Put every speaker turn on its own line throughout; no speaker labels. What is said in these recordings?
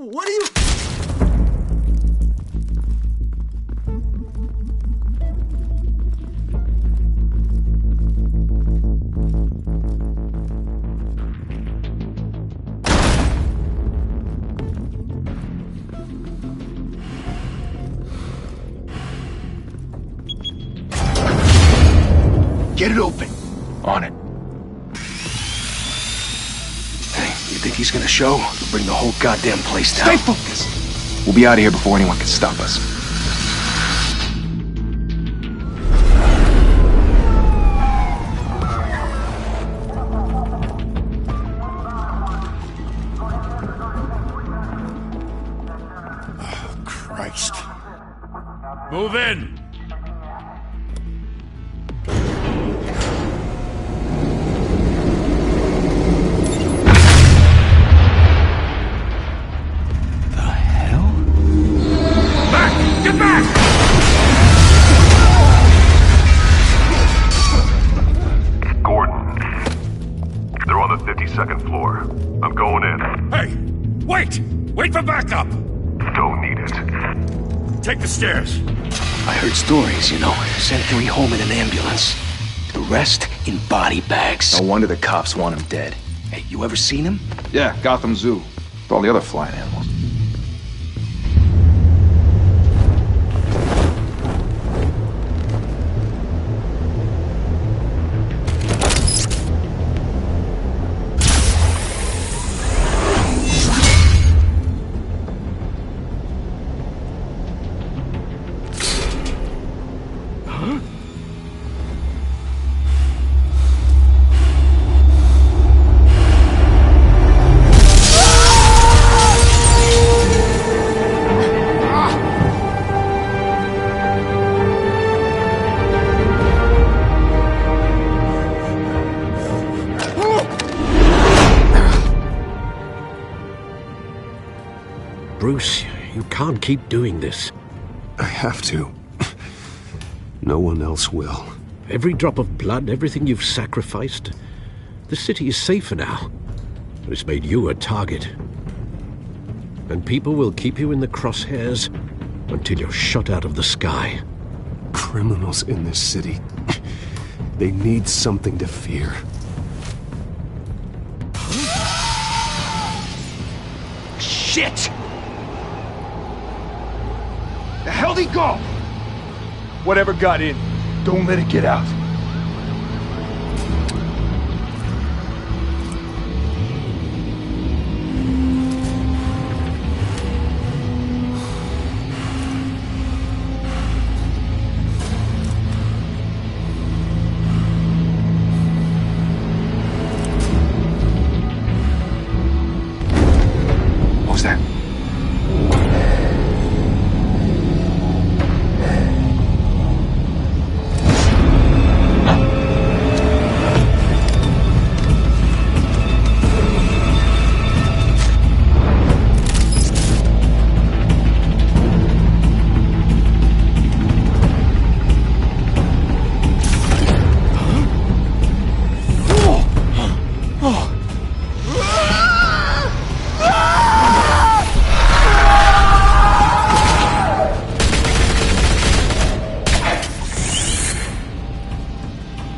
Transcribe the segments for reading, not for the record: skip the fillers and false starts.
What are you...
Get it open.
On it.
Hey, you think he's gonna show? He'll bring the whole goddamn place down.
Stay focused. We'll be out of here before anyone can stop us.
Oh, Christ.
Move in! Get back!
Gordon. They're on the 52nd floor. I'm going in.
Hey! Wait! Wait for backup!
Don't need it.
Take the stairs.
I heard stories, you know. Sent 3 home in an ambulance. The rest in body bags.
No wonder the cops want him dead.
Hey, you ever seen him?
Yeah, Gotham Zoo. With all the other flying animals.
Bruce, you can't keep doing this.
I have to. No one else will.
Every drop of blood, everything you've sacrificed. The city is safer now. But it's made you a target. And people will keep you in the crosshairs until you're shot out of the sky.
Criminals in this city. They need something to fear.
Shit! The hell'd he go?
Whatever got in, don't let it get out. What was that?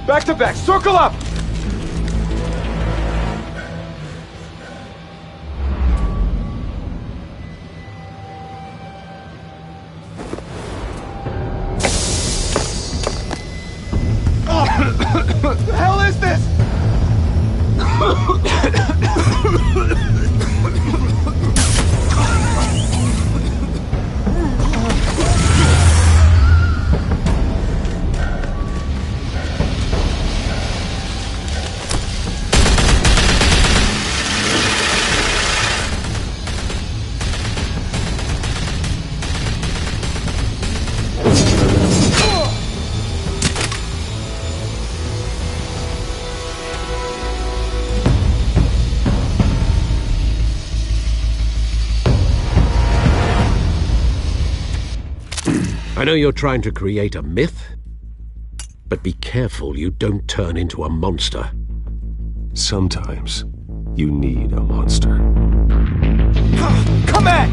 Back to back, circle up! What the hell is this?
I know you're trying to create a myth, but be careful you don't turn into a monster.
Sometimes you need a monster.
Come at!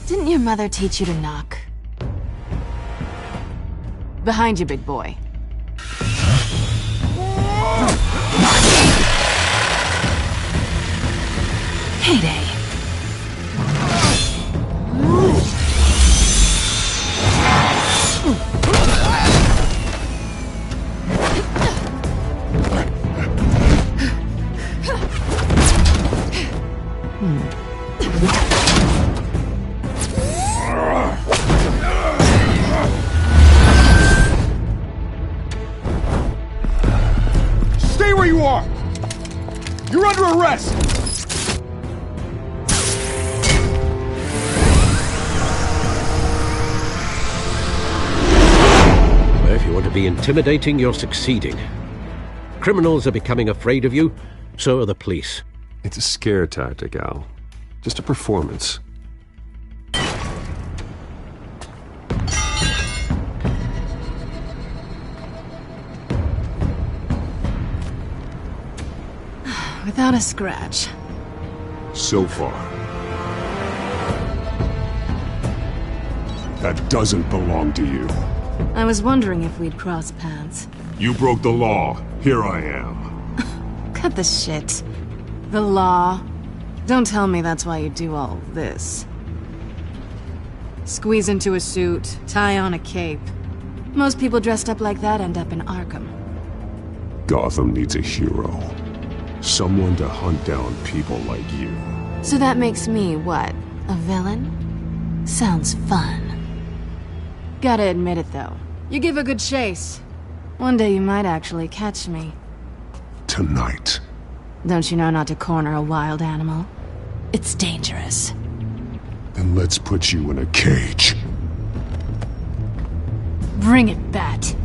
Didn't your mother teach you to knock? Behind you, big boy. Heyday.
Stay where you are! You're under arrest!
If you want to be intimidating, you're succeeding. Criminals are becoming afraid of you, so are the police.
It's a scare tactic, Al. Just a performance.
Without a scratch.
So far. That doesn't belong to you.
I was wondering if we'd cross paths.
You broke the law. Here I am.
Cut the shit. The law. Don't tell me that's why you do all this. Squeeze into a suit, tie on a cape. Most people dressed up like that end up in Arkham.
Gotham needs a hero. Someone to hunt down people like you.
So that makes me, what, a villain? Sounds fun. Gotta admit it, though. You give a good chase. One day you might actually catch me.
Tonight.
Don't you know not to corner a wild animal? It's dangerous.
Then let's put you in a cage.
Bring it, Bat.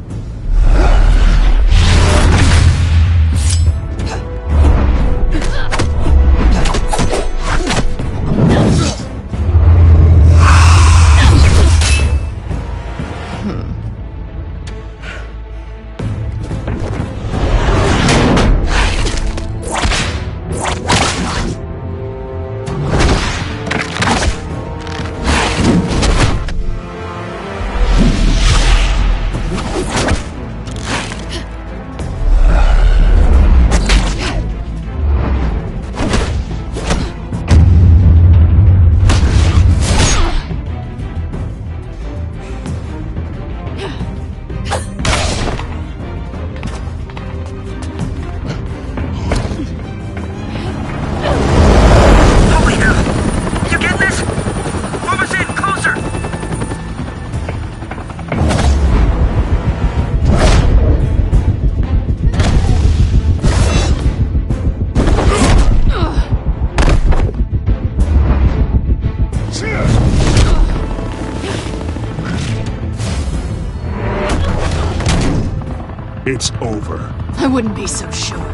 It's over.
I wouldn't be so sure.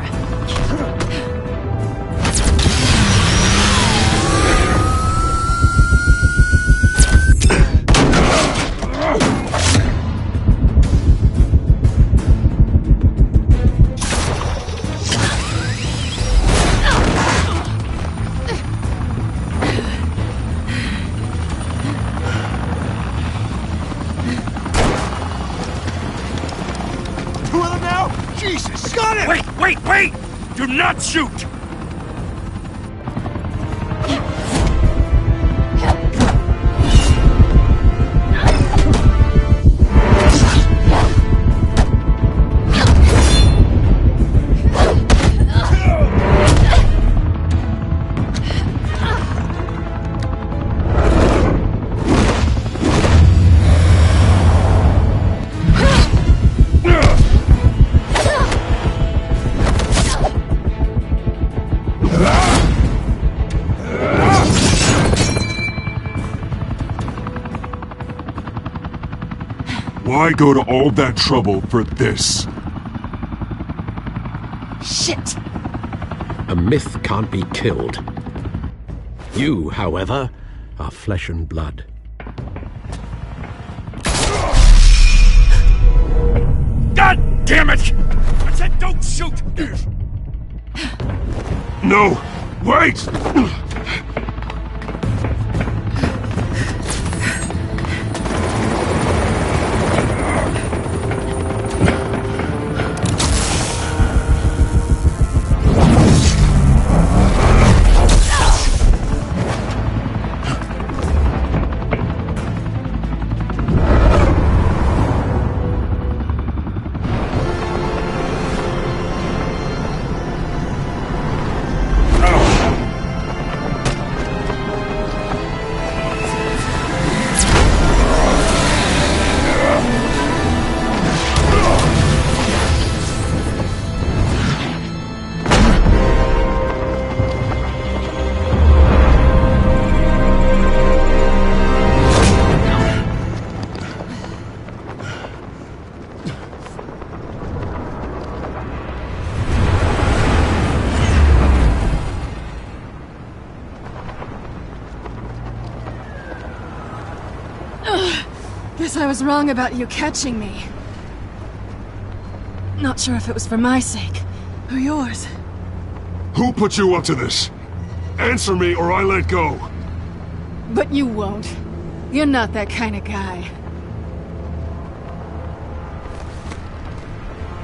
Jesus! Got him!
Wait, wait, wait! Do not shoot!
Why go to all that trouble for this?
Shit!
A myth can't be killed. You, however, are flesh and blood.
God damn it! I said don't shoot!
No! Wait!
Guess I was wrong about you catching me. Not sure if it was for my sake, or yours.
Who put you up to this? Answer me or I let go.
But you won't. You're not that kind of guy.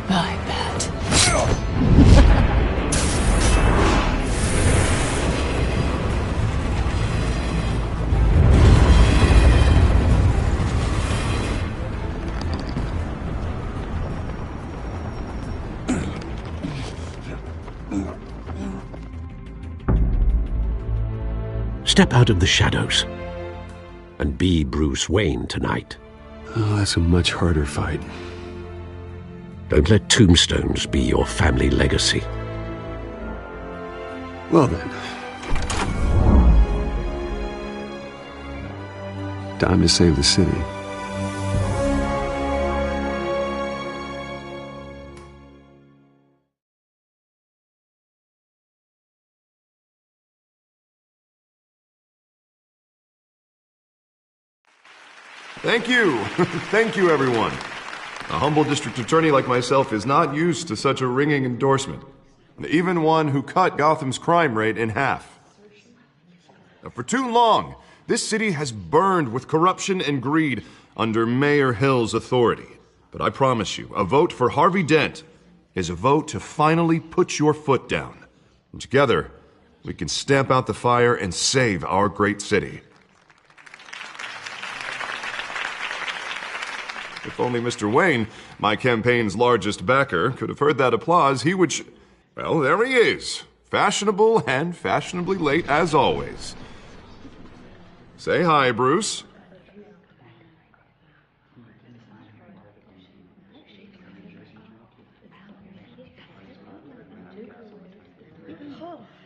I bet.
Step out of the shadows and be Bruce Wayne tonight.
Oh, that's a much harder fight.
Don't let tombstones be your family legacy.
Well then. Time to save the city.
Thank you. Thank you, everyone. A humble district attorney like myself is not used to such a ringing endorsement. Even one who cut Gotham's crime rate in half. For too long, this city has burned with corruption and greed under Mayor Hill's authority. But I promise you, a vote for Harvey Dent is a vote to finally put your foot down. And together, we can stamp out the fire and save our great city. If only Mr. Wayne, my campaign's largest backer, could have heard that applause, he would well, there he is. Fashionable and fashionably late as always. Say hi, Bruce.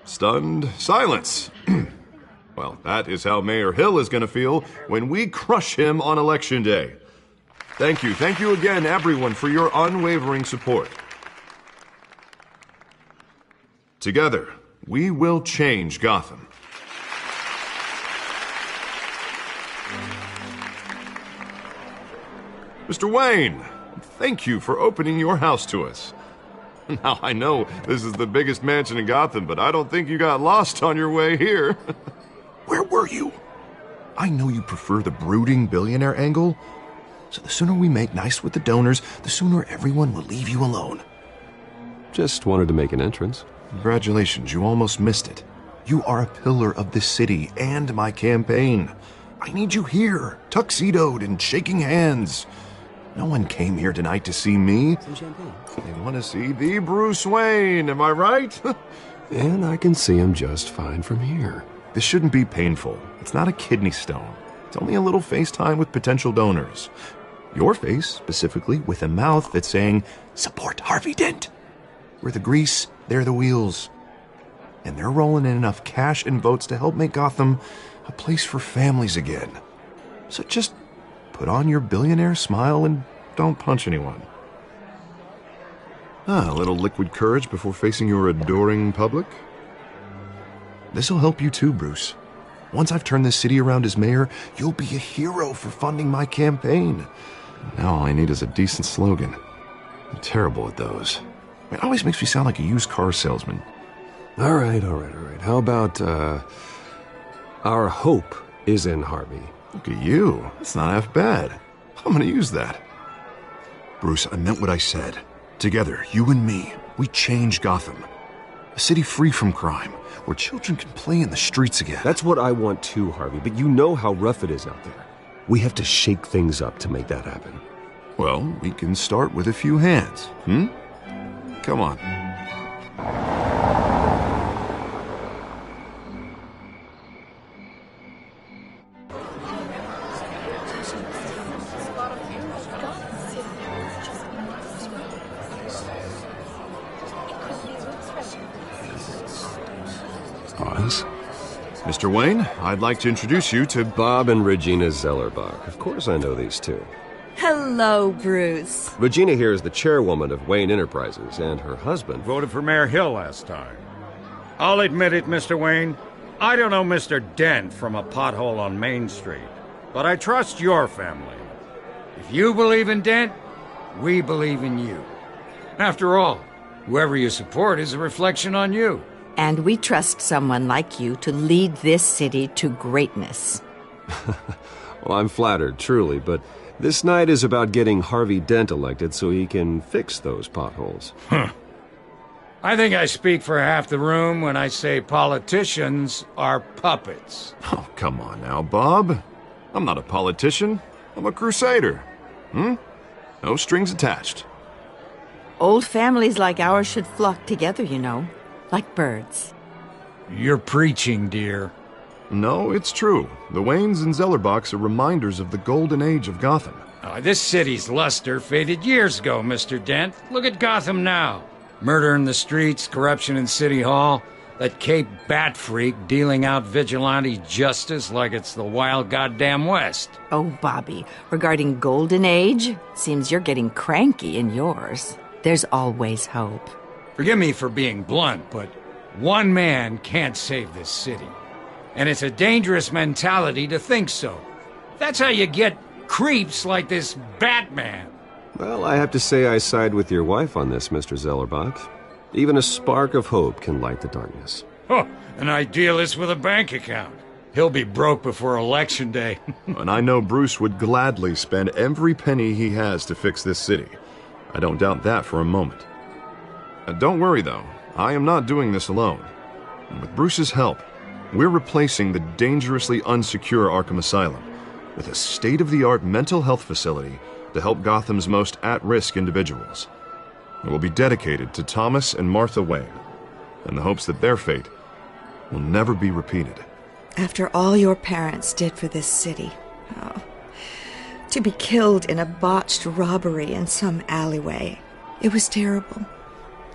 Stunned silence. Well, that is how Mayor Hill is going to feel when we crush him on Election Day. Thank you. Thank you again, everyone, for your unwavering support. Together, we will change Gotham. Mr. Wayne, thank you for opening your house to us. Now, I know this is the biggest mansion in Gotham, but I don't think you got lost on your way here. Where were you? I know you prefer the brooding billionaire angle. So the sooner we make nice with the donors, the sooner everyone will leave you alone.
Just wanted to make an entrance.
Congratulations, you almost missed it. You are a pillar of this city and my campaign. I need you here, tuxedoed and shaking hands. No one came here tonight to see me.
Some champagne.
They want to see the Bruce Wayne, am I right?
And I can see him just fine from here.
This shouldn't be painful. It's not a kidney stone. It's only a little FaceTime with potential donors. Your face, specifically, with a mouth that's saying, support Harvey Dent. We're the grease, they're the wheels. And they're rolling in enough cash and votes to help make Gotham a place for families again. So just put on your billionaire smile and don't punch anyone. A little liquid courage before facing your adoring public. This'll help you too, Bruce. Once I've turned this city around as mayor, you'll be a hero for funding my campaign. Now all I need is a decent slogan. I'm terrible at those. It always makes me sound like a used car salesman.
All right. How about, our hope is in Harvey?
Look at you. That's not half bad. I'm gonna use that. Bruce, I meant what I said. Together, you and me, we change Gotham. A city free from crime, where children can play in the streets again.
That's what I want too, Harvey, but you know how rough it is out there. We have to shake things up to make that happen.
Well, we can start with a few hands, Come on.
Oz?
Mr. Wayne, I'd like to introduce you to
Bob and Regina Zellerbach. Of course I know these two.
Hello, Bruce.
Regina here is the chairwoman of Wayne Enterprises, and her husband...
Voted for Mayor Hill last time. I'll admit it, Mr. Wayne. I don't know Mr. Dent from a pothole on Main Street, but I trust your family. If you believe in Dent, we believe in you. After all, whoever you support is a reflection on you.
And we trust someone like you to lead this city to greatness.
Well, I'm flattered, truly, but this night is about getting Harvey Dent elected so he can fix those potholes.
I think I speak for half the room when I say politicians are puppets.
Oh, come on now, Bob. I'm not a politician. I'm a crusader. No strings attached.
Old families like ours should flock together, you know, like birds.
You're preaching, dear.
No, it's true. The Waynes and Zellerbachs are reminders of the golden age of Gotham.
This city's luster faded years ago, Mr. Dent. Look at Gotham now. Murder in the streets, corruption in City Hall, that Cape Bat freak dealing out vigilante justice like it's the wild goddamn West.
Oh, Bobby, regarding Golden Age, seems you're getting cranky in yours. There's always hope.
Forgive me for being blunt, but one man can't save this city. And it's a dangerous mentality to think so. That's how you get creeps like this Batman.
Well, I have to say I side with your wife on this, Mr. Zellerbach. Even a spark of hope can light the darkness.
Oh, an idealist with a bank account. He'll be broke before Election Day.
And I know Bruce would gladly spend every penny he has to fix this city. I don't doubt that for a moment. Don't worry, though. I am not doing this alone. And with Bruce's help, we're replacing the dangerously unsecure Arkham Asylum with a state-of-the-art mental health facility to help Gotham's most at-risk individuals. It will be dedicated to Thomas and Martha Wayne, in the hopes that their fate will never be repeated.
After all your parents did for this city, to be killed in a botched robbery in some alleyway, it was terrible.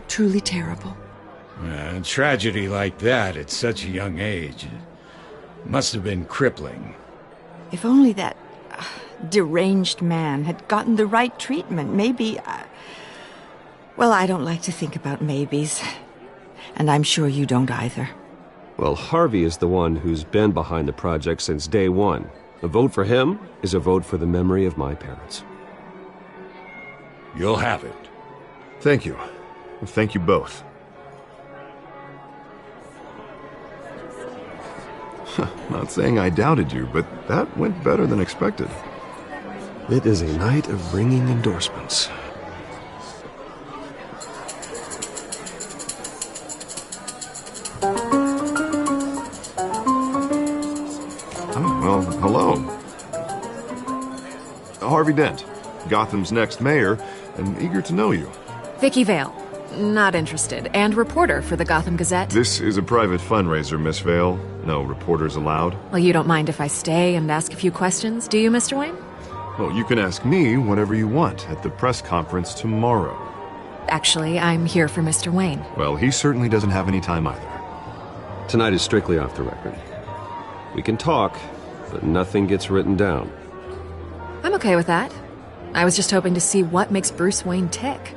Truly terrible.
A tragedy like that at such a young age must have been crippling.
If only that deranged man had gotten the right treatment, maybe... Well, I don't like to think about maybes. And I'm sure you don't either.
Well, Harvey is the one who's been behind the project since day one. A vote for him is a vote for the memory of my parents.
You'll have it.
Thank you. Thank you both. Not saying I doubted you, but that went better than expected.
It is a night of ringing endorsements.
Well, hello. Harvey Dent, Gotham's next mayor, and eager to know you.
Vicky Vale. Not interested. And reporter for the Gotham Gazette.
This is a private fundraiser, Miss Vale. No reporters allowed.
Well, you don't mind if I stay and ask a few questions, do you, Mr. Wayne?
Well, you can ask me whatever you want at the press conference tomorrow.
Actually, I'm here for Mr. Wayne.
Well, he certainly doesn't have any time either.
Tonight is strictly off the record. We can talk, but nothing gets written down.
I'm okay with that. I was just hoping to see what makes Bruce Wayne tick.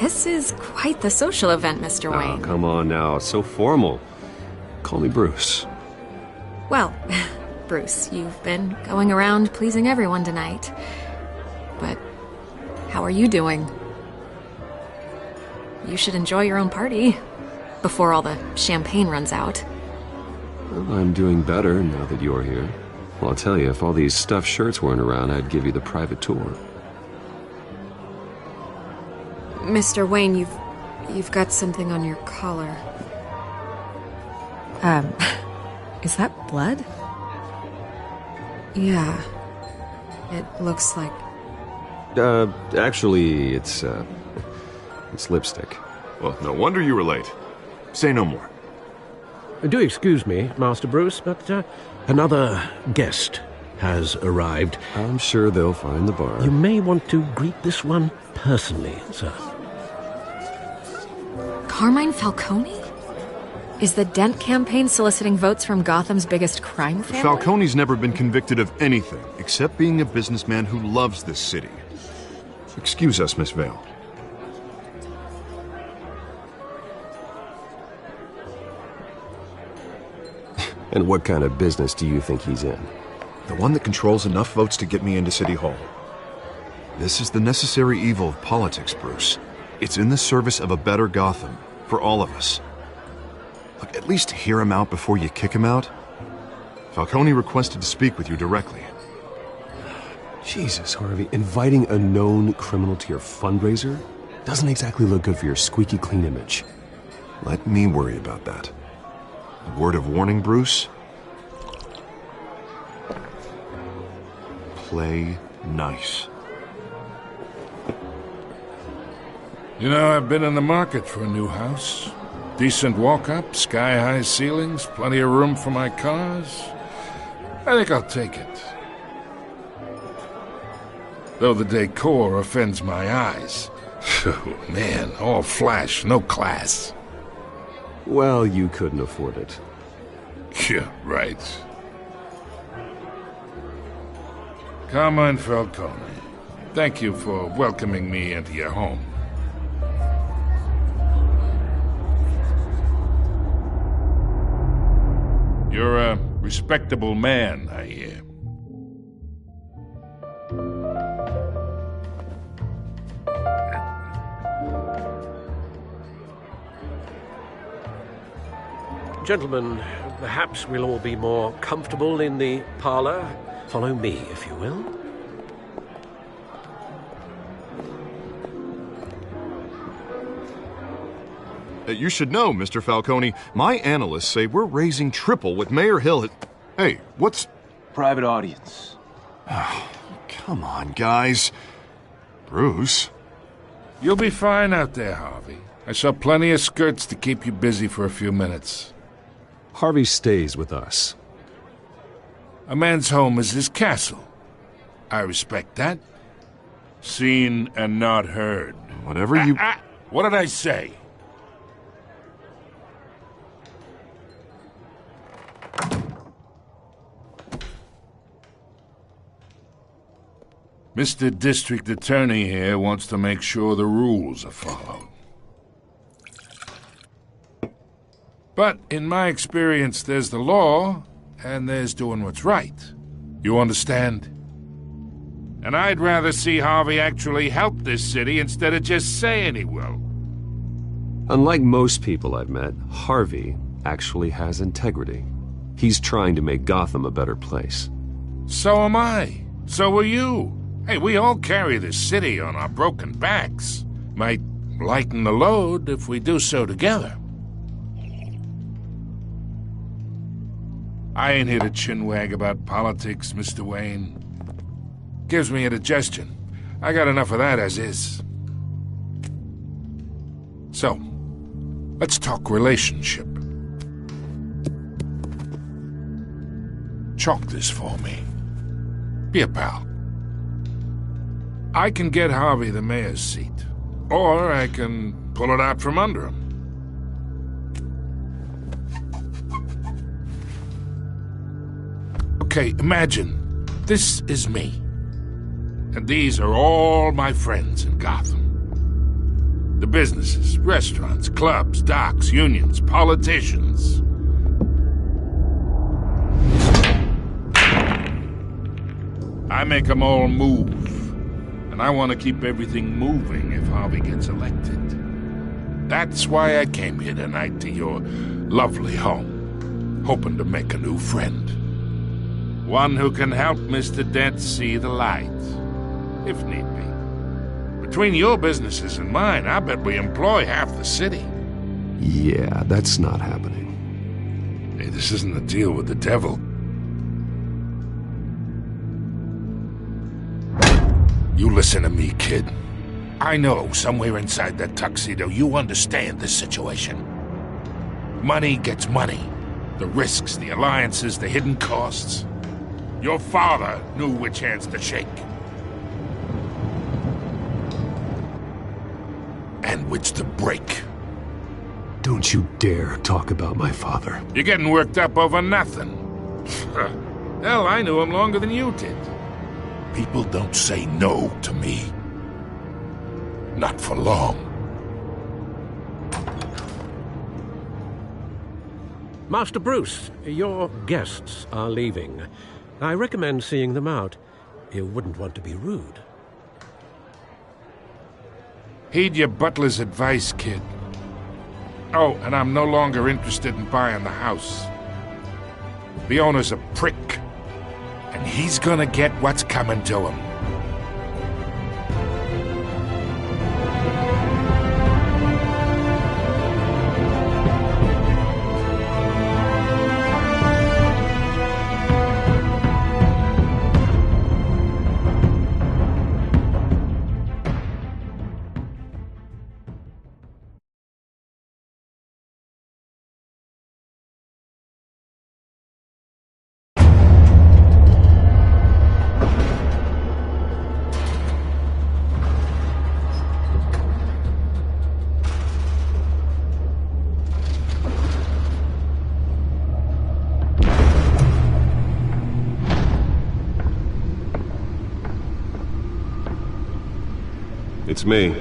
This is quite the social event, Mr. Wayne.
Oh, come on now. It's so formal. Call me Bruce.
Well, Bruce, you've been going around pleasing everyone tonight. But how are you doing? You should enjoy your own party before all the champagne runs out.
Well, I'm doing better now that you're here. Well, I'll tell you, if all these stuffed shirts weren't around, I'd give you the private tour.
Mr. Wayne, you've got something on your collar. Is that blood? Yeah. It looks like...
Actually, it's lipstick.
Well, no wonder you were late. Say no more.
Do excuse me, Master Bruce, but another guest has arrived.
I'm sure they'll find the bar.
You may want to greet this one personally, sir.
Carmine Falcone? Is the Dent campaign soliciting votes from Gotham's biggest crime family?
Falcone's never been convicted of anything, except being a businessman who loves this city. Excuse us, Miss Vale.
And what kind of business do you think he's in?
The one that controls enough votes to get me into City Hall. This is the necessary evil of politics, Bruce. It's in the service of a better Gotham, for all of us. Look, at least hear him out before you kick him out. Falcone requested to speak with you directly.
Jesus, Harvey, inviting a known criminal to your fundraiser doesn't exactly look good for your squeaky clean image.
Let me worry about that. A word of warning, Bruce. Play nice.
You know, I've been in the market for a new house. Decent walk-up, sky-high ceilings, plenty of room for my cars. I think I'll take it. Though the decor offends my eyes. Oh, man, all flash, no class.
Well, you couldn't afford it.
Yeah, right. Carmine Falcone, thank you for welcoming me into your home. You're a respectable man, I hear.
Gentlemen, perhaps we'll all be more comfortable in the parlor. Follow me, if you will.
You should know, Mr. Falcone, my analysts say we're raising triple what Mayor Hill... Hey, what's...
Private audience.
Oh, come on, guys. Bruce?
You'll be fine out there, Harvey. I saw plenty of skirts to keep you busy for a few minutes.
Harvey stays with us.
A man's home is his castle. I respect that. Seen and not heard.
Whatever you...
What did I say? Mr. District Attorney here wants to make sure the rules are followed. But in my experience, there's the law, and there's doing what's right. You understand? And I'd rather see Harvey actually help this city instead of just saying he will.
Unlike most people I've met, Harvey actually has integrity. He's trying to make Gotham a better place.
So am I. So are you. Hey, we all carry this city on our broken backs. Might lighten the load if we do so together. I ain't here to chinwag about politics, Mr. Wayne. Gives me indigestion. I got enough of that as is. So, let's talk relationship. Chalk this for me. Be a pal. I can get Harvey the mayor's seat, or I can pull it out from under him. Okay, imagine this is me, and these are all my friends in Gotham. The businesses, restaurants, clubs, docks, unions, politicians. I make them all move. And I want to keep everything moving if Harvey gets elected. That's why I came here tonight to your lovely home, hoping to make a new friend. One who can help Mr. Dent see the light, if need be. Between your businesses and mine, I bet we employ half the city.
Yeah, that's not happening.
Hey, this isn't a deal with the devil. You listen to me, kid. I know somewhere inside that tuxedo you understand this situation. Money gets money. The risks, the alliances, the hidden costs. Your father knew which hands to shake. And which to break.
Don't you dare talk about my father.
You're getting worked up over nothing. Hell, I knew him longer than you did. People don't say no to me. Not for long.
Master Bruce, your guests are leaving. I recommend seeing them out. You wouldn't want to be rude.
Heed your butler's advice, kid. Oh, and I'm no longer interested in buying the house. The owner's a prick, and he's gonna get what's coming to him.
It's me.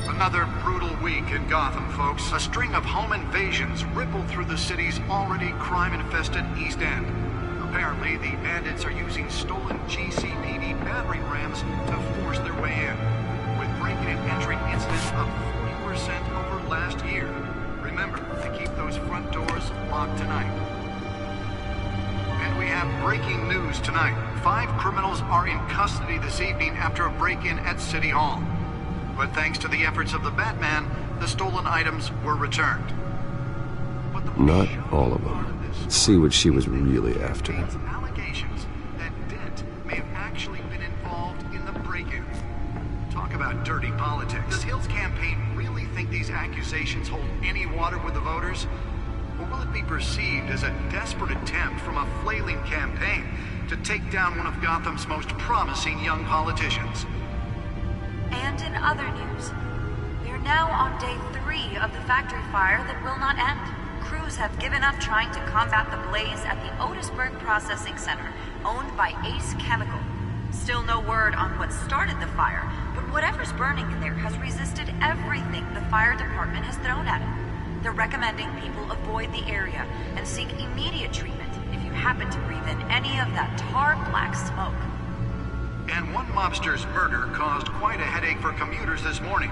Another brutal week in Gotham, folks. A string of home invasions rippled through the city's already crime-infested East End. Apparently, the bandits are using stolen GCPD battering rams to force their way in, with breaking and entering incidents up 40% over last year. Remember to keep those front doors locked tonight. And we have breaking news tonight. 5 criminals are in custody this evening after a break-in at City Hall. But thanks to the efforts of the Batman, the stolen items were returned.
Not all of them. Let's see what she was really after.
Allegations that Dent may have actually been involved in the break-in. Talk about dirty politics. Does Hill's campaign really think these accusations hold any water with the voters? Or will it be perceived as a desperate attempt from a flailing campaign to take down one of Gotham's most promising young politicians?
And in other news, we are now on day 3 of the factory fire that will not end. Crews have given up trying to combat the blaze at the Otisburg Processing Center, owned by Ace Chemical. Still no word on what started the fire, but whatever's burning in there has resisted everything the fire department has thrown at it. They're recommending people avoid the area and seek immediate treatment if you happen to breathe in any of that tar black smoke.
And one mobster's murder caused quite a headache for commuters this morning.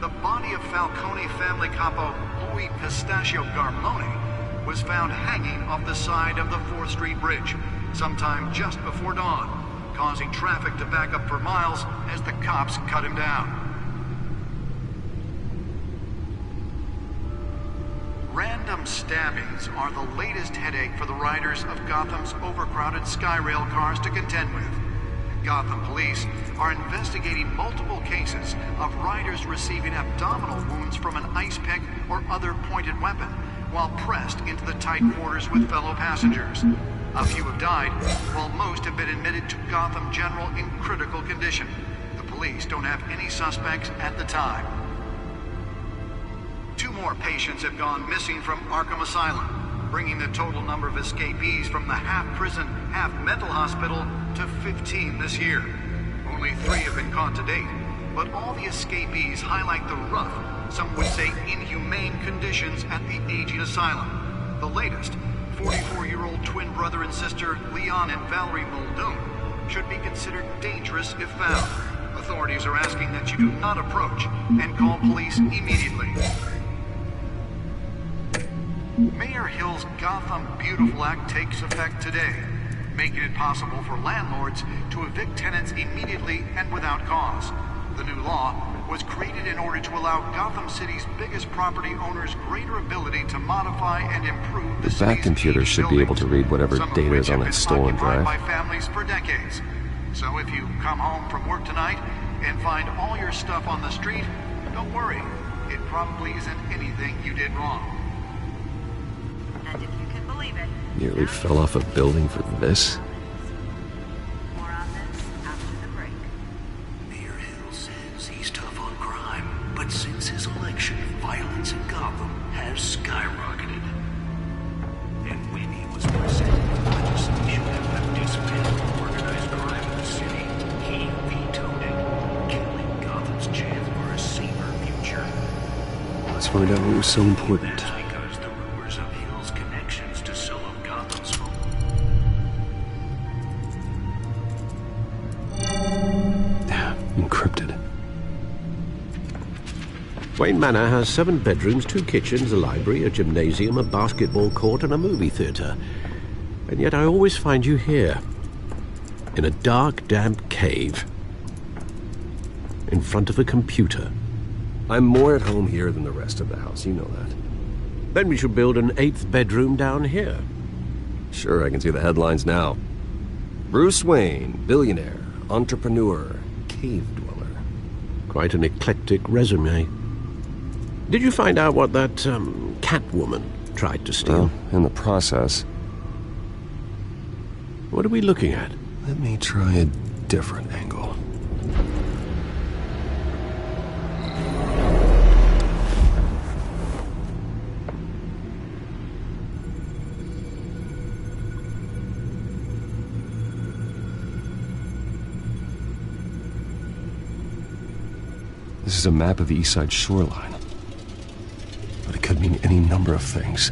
The body of Falcone family capo Louis Pistachio Garmone was found hanging off the side of the 4th Street Bridge sometime just before dawn, causing traffic to back up for miles as the cops cut him down. Random stabbings are the latest headache for the riders of Gotham's overcrowded Skyrail cars to contend with. Gotham police are investigating multiple cases of riders receiving abdominal wounds from an ice pick or other pointed weapon while pressed into the tight quarters with fellow passengers. A few have died, while most have been admitted to Gotham General in critical condition. The police don't have any suspects at the time. 2 more patients have gone missing from Arkham Asylum, bringing the total number of escapees from the half-prison, half-mental hospital to 15 this year. Only 3 have been caught to date, but all the escapees highlight the rough, some would say inhumane conditions at the aging asylum. The latest, 44-year-old twin brother and sister Leon and Valerie Muldoon, should be considered dangerous if found. Authorities are asking that you do not approach and call police immediately. Mayor Hill's Gotham Beautiful Act takes effect today, making it possible for landlords to evict tenants immediately and without cause. The new law was created in order to allow Gotham City's biggest property owners greater ability to modify and improve the
That computer should be able to read whatever data is on that stolen drive.
by families for decades. So if you come home from work tonight and find all your stuff on the street, don't worry. It probably isn't anything you did wrong.
And if you can believe it,
Nearly fell off a building for this?
more on this after the break.
Mayor Hill says he's tough on crime, but since his election, violence in Gotham has skyrocketed. And when he was presented with legislation that would dismantle organized crime in the city, he vetoed it, killing Gotham's chance for a safer future.
Let's find out what was so important.
That's because the rumors of Hill's connections to some of Gotham's
Encrypted.
Wayne Manor has 7 bedrooms, 2 kitchens, a library, a gymnasium, a basketball court, and a movie theatre. And yet I always find you here, in a dark, damp cave, in front of a computer.
I'm more at home here than the rest of the house, you know that.
Then we should build an 8th bedroom down here.
Sure, I can see the headlines now. Bruce Wayne, billionaire, entrepreneur, cave dweller.
Quite an eclectic resume. Did you find out what that, Catwoman tried to steal?
Well, in the process.
What are we looking at?
Let me try a different angle. This is a map of the East Side shoreline. But it could mean any number of things.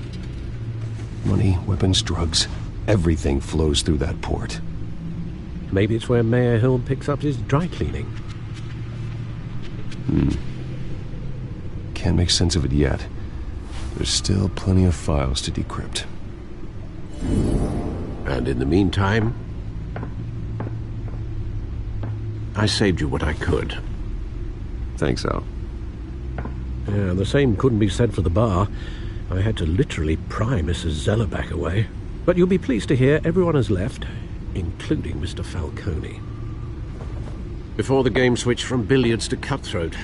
Money, weapons, drugs, everything flows through that port.
Maybe it's where Mayor Hill picks up his dry cleaning.
Can't make sense of it yet. There's still plenty of files to decrypt.
And in the meantime, I saved you what I could.
Thanks, Al.
Yeah, the same couldn't be said for the bar. I had to literally pry Mrs. Zeller back away. But you'll be pleased to hear everyone has left, including Mr. Falcone. Before the game switched from billiards to cutthroat.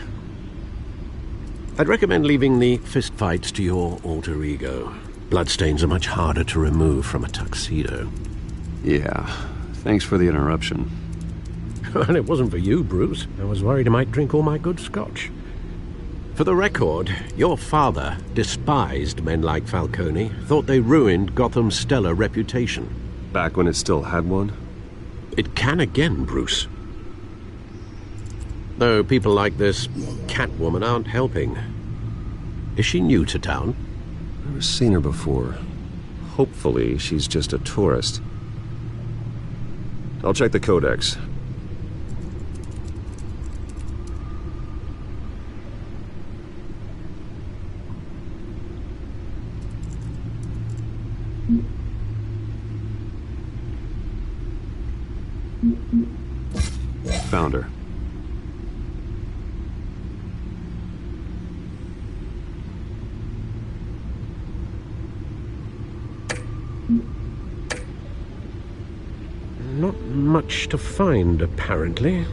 I'd recommend leaving the fistfights to your alter ego. Bloodstains are much harder to remove from a tuxedo.
Yeah, thanks for the interruption.
And it wasn't for you, Bruce. I was worried I might drink all my good scotch. For the record, your father despised men like Falcone, thought they ruined Gotham's stellar reputation.
Back when it still had one?
It can again, Bruce. Though people like this Catwoman aren't helping. Is she new to town?
Never seen her before. Hopefully, she's just a tourist. I'll check the codex. Found her.
Not much to find, apparently.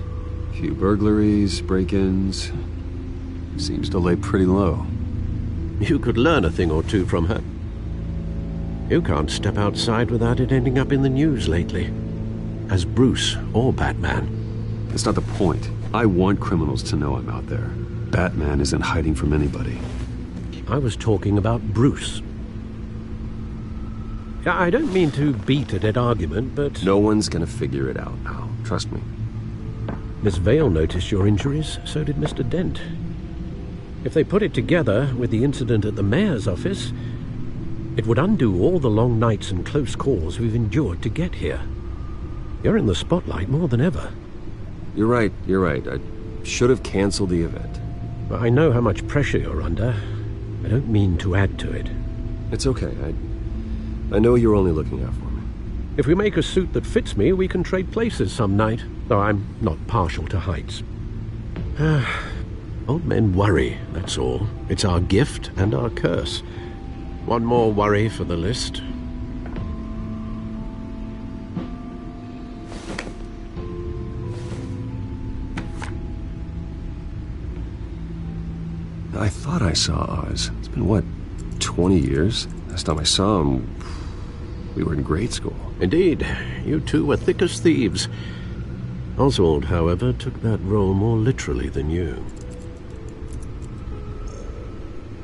Few burglaries, break-ins. Seems to lay pretty low.
You could learn a thing or two from her. You can't step outside without it ending up in the news lately. As Bruce or Batman.
That's not the point. I want criminals to know I'm out there. Batman isn't hiding from anybody.
I was talking about Bruce. I don't mean to beat a dead argument, but...
No one's gonna figure it out now. Trust me.
Miss Vale noticed your injuries, so did Mr. Dent. If they put it together with the incident at the mayor's office, it would undo all the long nights and close calls we've endured to get here. You're in the spotlight more than ever.
You're right. I should have canceled the event.
Well, I know how much pressure you're under. I don't mean to add to it.
It's okay. I know you're only looking out for me.
If we make a suit that fits me, we can trade places some night, though I'm not partial to heights. Old men worry, that's all. It's our gift and our curse. One more worry for the list.
I thought I saw Oz. It's been, what, 20 years? Last time I saw him, we were in grade school.
Indeed. You two were thick as thieves. Oswald, however, took that role more literally than you.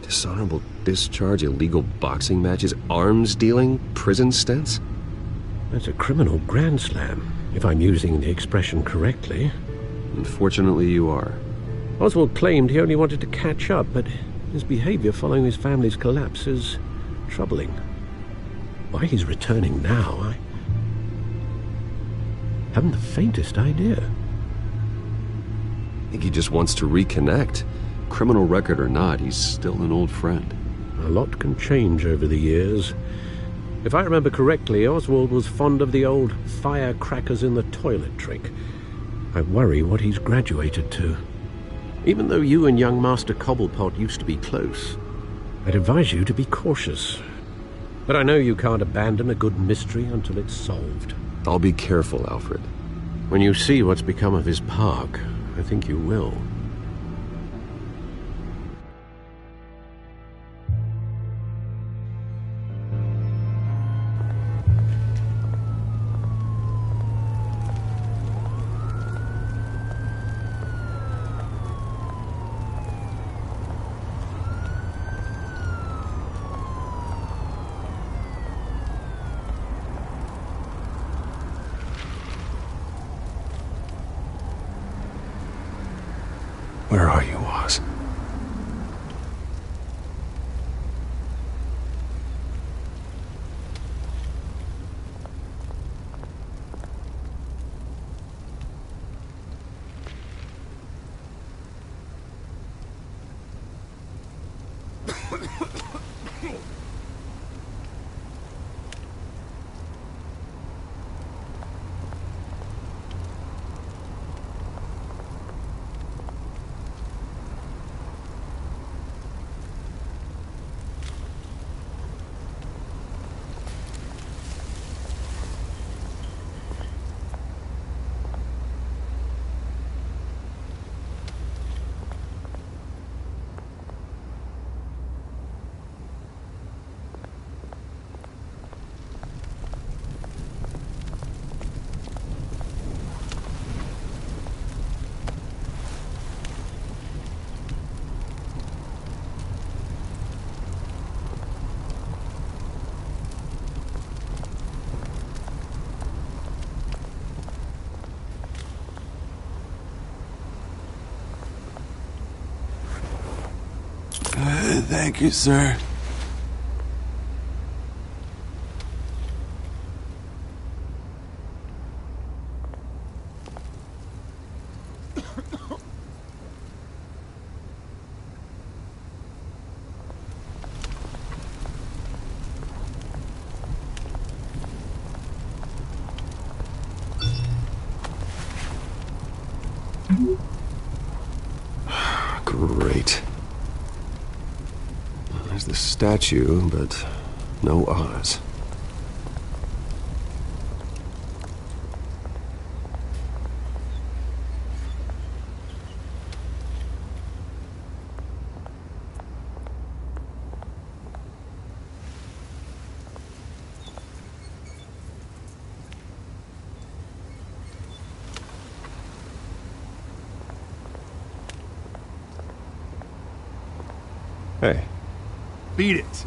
Dishonorable discharge, illegal boxing matches, arms dealing, prison stints?
That's a criminal grand slam, if I'm using the expression correctly.
Unfortunately, you are.
Oswald claimed he only wanted to catch up, but his behavior following his family's collapse is troubling. Why he's returning now, I haven't the faintest idea.
I think he just wants to reconnect. Criminal record or not, he's still an old friend.
A lot can change over the years. If I remember correctly, Oswald was fond of the old firecrackers in the toilet trick. I worry what he's graduated to. Even though you and young Master Cobblepot used to be close, I'd advise you to be cautious. But I know you can't abandon a good mystery until it's solved.
I'll be careful, Alfred.
When you see what's become of his park, I think you will.
Where are you, Oz?
Thank you, sir.
Great. There's the statue, but no Oz.
Beat it.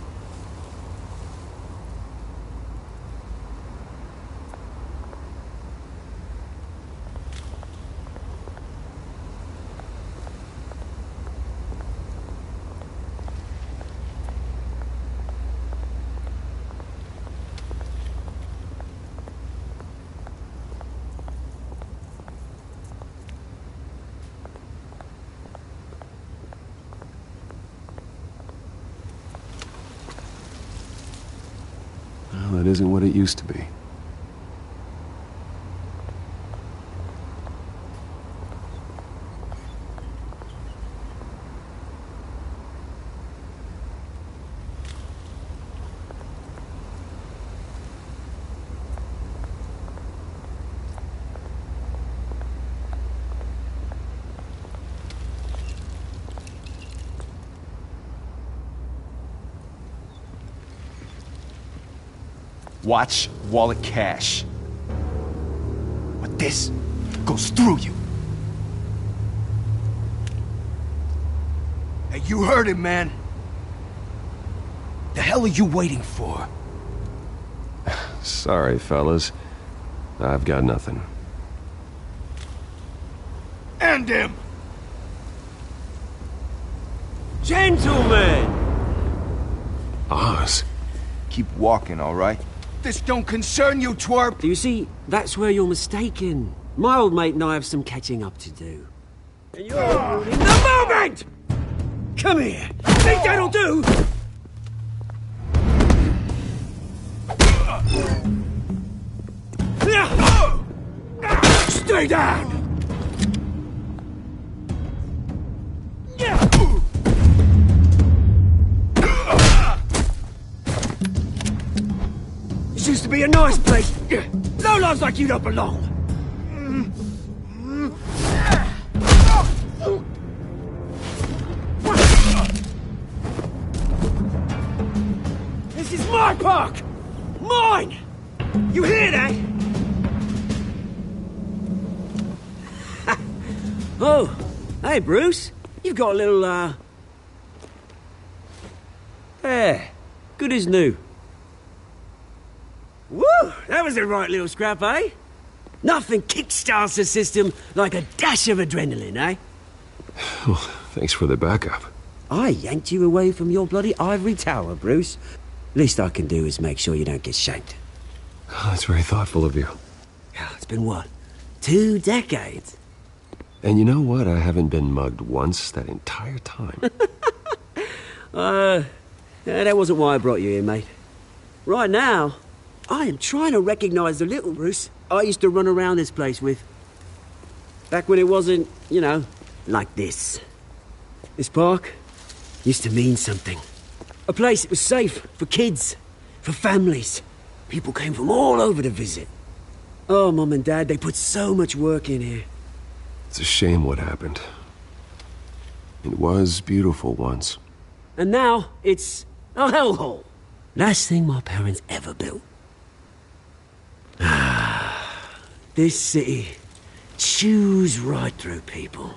Well, that isn't what it used to be.
Watch wallet cash. But this goes through you. Hey, you heard him, man. The hell are you waiting for?
Sorry, fellas. I've got nothing.
End him!
Gentlemen!
Oz.
Keep walking, all right? This don't concern you, twerp!
You see, that's where you're mistaken. My old mate and I have some catching up to do. And you're ruining the moment! Come here! Think that'll do? Stay down! This used to be a nice place. No lives like you don't belong. This is my park! Mine! You hear that? Oh, hey, Bruce. You've got a little, There. Good as new. Woo! That was a right little scrap, eh? Nothing kickstarts the system like a dash of adrenaline, eh?
Well, thanks for the backup.
I yanked you away from your bloody ivory tower, Bruce. Least I can do is make sure you don't get shanked.
Oh, that's very thoughtful of you.
Yeah, it's been what? 2 decades?
And you know what? I haven't been mugged once that entire time.
Yeah, that wasn't why I brought you here, mate. Right now, I am trying to recognize the little Bruce I used to run around this place with. Back when it wasn't, you know, like this. This park used to mean something. A place that was safe for kids, for families. People came from all over to visit. Oh, Mum and Dad, they put so much work in here.
It's a shame what happened. It was beautiful once.
And now, it's a hellhole. Last thing my parents ever built. This city chews right through people.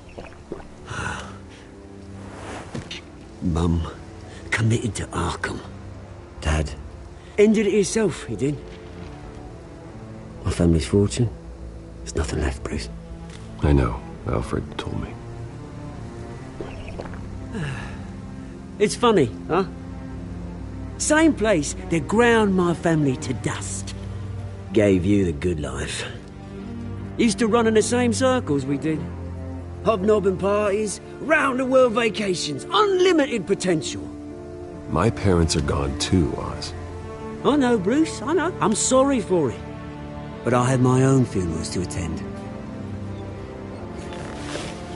Mum committed to Arkham. Dad ended it himself, he did. My family's fortune, there's nothing left, Bruce.
I know. Alfred told me.
It's funny, huh? Same place that ground my family to dust. Gave you the good life. Used to run in the same circles we did. Hobnobbing parties, round-the-world vacations, unlimited potential.
My parents are gone too, Oz.
I know, Bruce, I know. I'm sorry for it. But I had my own funerals to attend.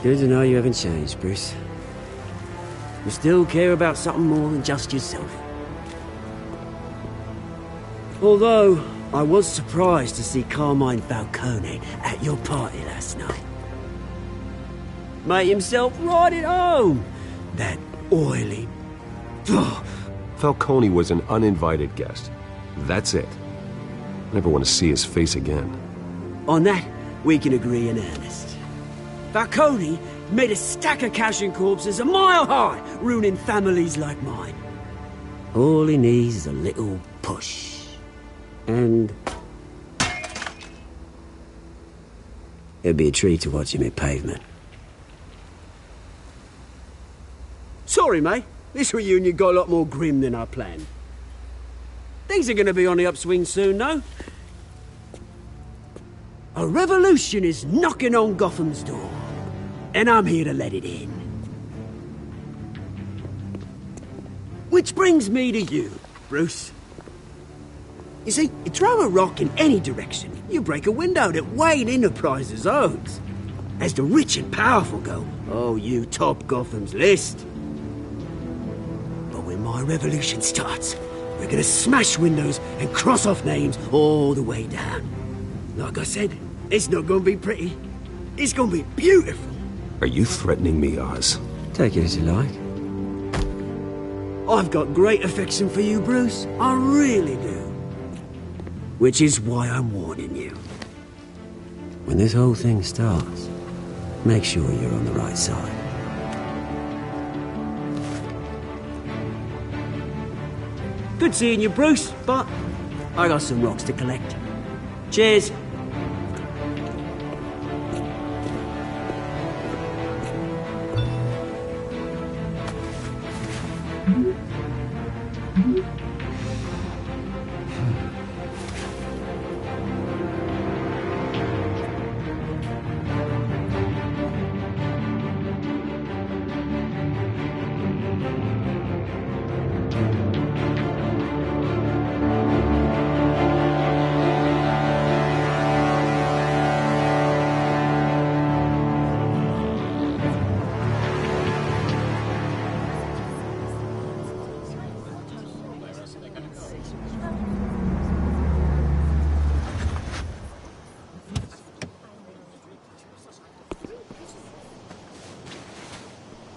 Good to know you haven't changed, Bruce. You still care about something more than just yourself. Although, I was surprised to see Carmine Falcone at your party last night. Made himself right at home. That oily...
Falcone was an uninvited guest. That's it. Never want to see his face again.
On that, we can agree in earnest. Falcone made a stack of cash and corpses a mile high, ruining families like mine. All he needs is a little push. And... it'd be a treat to watch him hit pavement. Sorry, mate. This reunion got a lot more grim than I planned. Things are going to be on the upswing soon, though. A revolution is knocking on Gotham's door, and I'm here to let it in. Which brings me to you, Bruce. You see, you throw a rock in any direction, you break a window that Wayne Enterprises owns. As the rich and powerful go, oh, you top Gotham's list. But when my revolution starts, we're gonna smash windows and cross off names all the way down. Like I said, it's not gonna be pretty. It's gonna be beautiful.
Are you threatening me, Oz?
Take it as you like. I've got great affection for you, Bruce. I really do. Which is why I'm warning you. When this whole thing starts, make sure you're on the right side. Good seeing you, Bruce, but I got some rocks to collect. Cheers.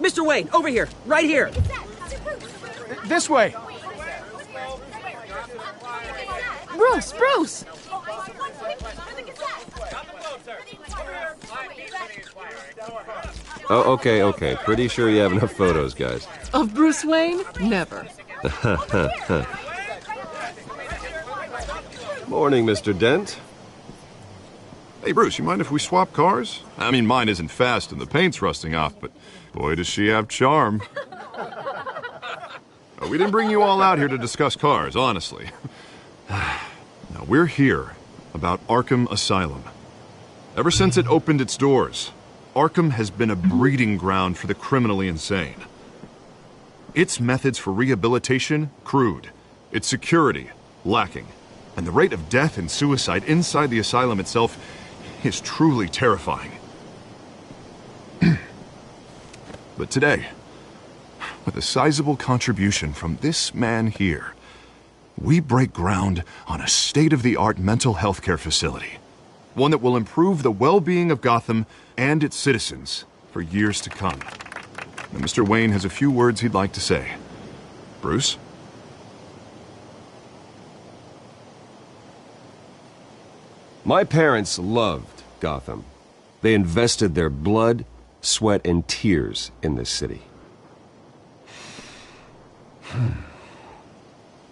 Mr. Wayne, over here, right here.
This way.
Bruce!
Oh, okay. Pretty sure you have enough photos, guys.
Of Bruce Wayne? Never.
Morning, Mr. Dent.
Hey, Bruce, you mind if we swap cars? I mean, mine isn't fast and the paint's rusting off, but boy, does she have charm. We didn't bring you all out here to discuss cars, honestly. Now, we're here about Arkham Asylum. Ever since it opened its doors, Arkham has been a breeding ground for the criminally insane. Its methods for rehabilitation, crude. Its security, lacking. And the rate of death and suicide inside the asylum itself is truly terrifying. But today, with a sizable contribution from this man here, we break ground on a state-of-the-art mental health care facility. One that will improve the well-being of Gotham and its citizens for years to come. Now, Mr. Wayne has a few words he'd like to say. Bruce?
My parents loved Gotham. They invested their blood, sweat, and tears in this city.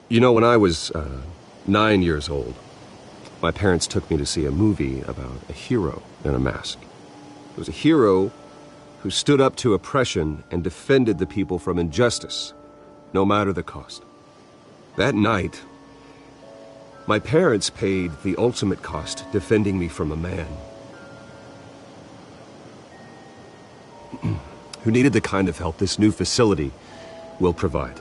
You know, when I was 9 years old, my parents took me to see a movie about a hero in a mask. It was a hero who stood up to oppression and defended the people from injustice, no matter the cost. That night, my parents paid the ultimate cost defending me from a man who needed the kind of help this new facility will provide.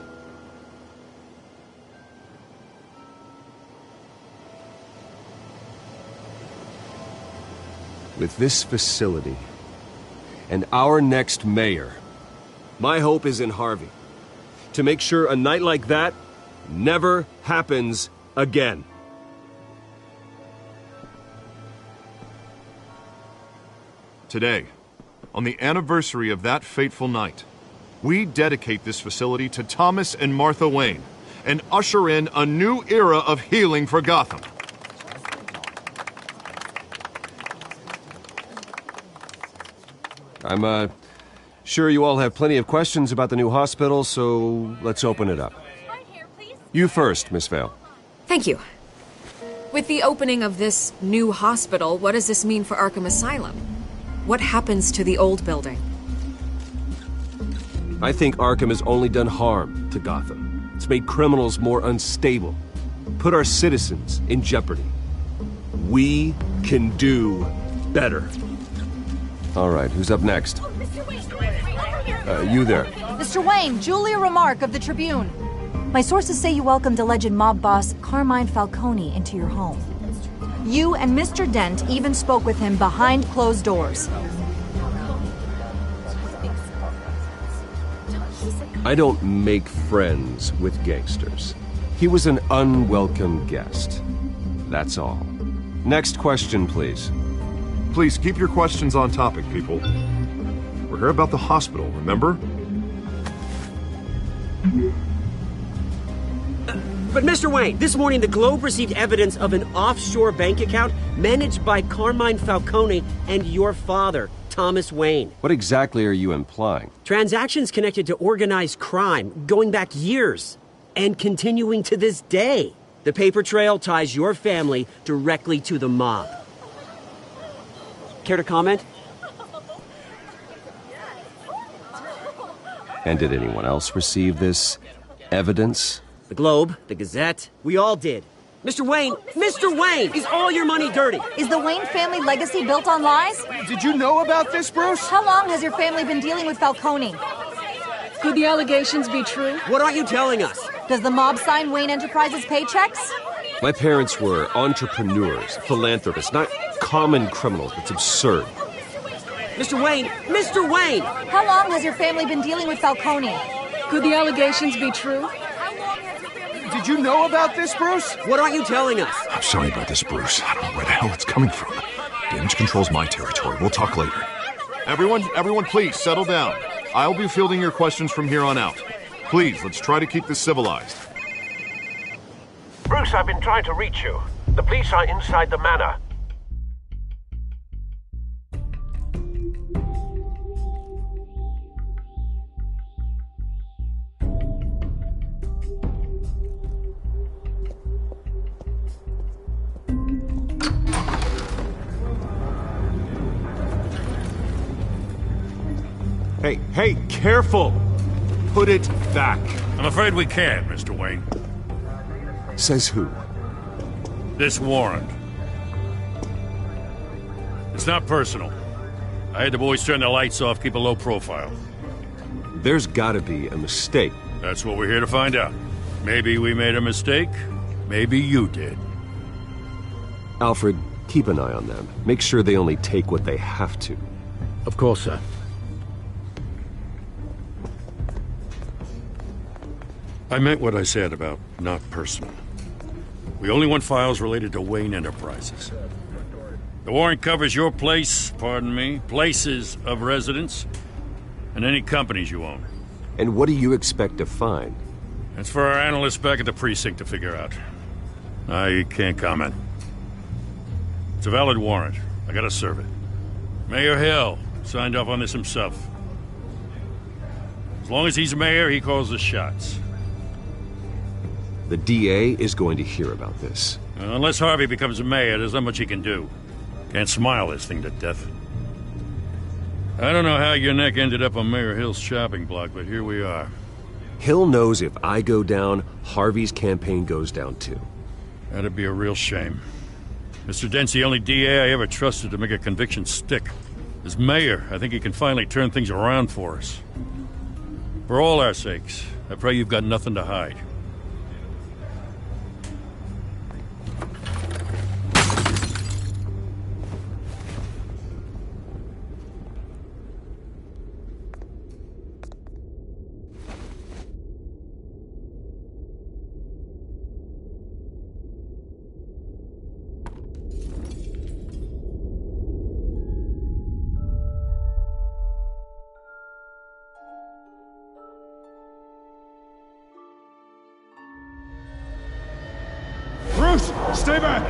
With this facility and our next mayor, my hope is in Harvey. To make sure a night like that never happens again.
Today, on the anniversary of that fateful night, we dedicate this facility to Thomas and Martha Wayne and usher in a new era of healing for Gotham.
I'm sure you all have plenty of questions about the new hospital, so let's open it up.
Right here, please.
You first, Miss Vale.
Thank you. With the opening of this new hospital, what does this mean for Arkham Asylum? What happens to the old building?
I think Arkham has only done harm to Gotham. It's made criminals more unstable, put our citizens in jeopardy. We can do better. All right, who's up next? You there.
Mr. Wayne, Julia Remark of the Tribune. My sources say you welcomed alleged mob boss Carmine Falcone into your home. You and Mr. Dent even spoke with him behind closed doors.
I don't make friends with gangsters. He was an unwelcome guest. That's all. Next question, please.
Please keep your questions on topic, people. We're here about the hospital, remember?
But Mr. Wayne, this morning the Globe received evidence of an offshore bank account managed by Carmine Falcone and your father, Thomas Wayne.
What exactly are you implying?
Transactions connected to organized crime going back years and continuing to this day. The paper trail ties your family directly to the mob. Care to comment?
And did anyone else receive this evidence?
The Globe, the Gazette, we all did. Mr. Wayne, is all your money dirty?
Is the Wayne family legacy built on lies?
Did you know about this, Bruce?
How long has your family been dealing with Falcone?
Could the allegations be true?
What aren't you telling us?
Does the mob sign Wayne Enterprises paychecks?
My parents were entrepreneurs, philanthropists, not common criminals. It's absurd.
Mr. Wayne!
How long has your family been dealing with Falcone?
Could the allegations be true?
Did you know about this, Bruce?
What aren't you telling us?
I'm sorry about this, Bruce. I don't know where the hell it's coming from. Damage control's my territory. We'll talk later.
Everyone, please settle down. I'll be fielding your questions from here on out. Please, let's try to keep this civilized.
Bruce, I've been trying to reach you. The police are inside the manor.
Hey, careful! Put it back.
I'm afraid we can't, Mr. Wayne.
Says who?
This warrant. It's not personal. I had the boys turn the lights off, keep a low profile.
There's gotta be a mistake.
That's what we're here to find out. Maybe we made a mistake. Maybe you did.
Alfred, keep an eye on them. Make sure they only take what they have to.
Of course, sir.
I meant what I said about not personal. We only want files related to Wayne Enterprises. The warrant covers your place, places of residence, and any companies you own.
And what do you expect to find?
That's for our analysts back at the precinct to figure out. I can't comment. It's a valid warrant. I gotta serve it. Mayor Hill signed off on this himself. As long as he's mayor, he calls the shots.
The DA is going to hear about this.
Unless Harvey becomes a mayor, there's not much he can do. Can't smile this thing to death. I don't know how your neck ended up on Mayor Hill's shopping block, but here we are.
Hill knows if I go down, Harvey's campaign goes down too.
That'd be a real shame. Mr. Dent's the only DA I ever trusted to make a conviction stick. As mayor, I think he can finally turn things around for us. For all our sakes, I pray you've got nothing to hide.
Bruce, stay back!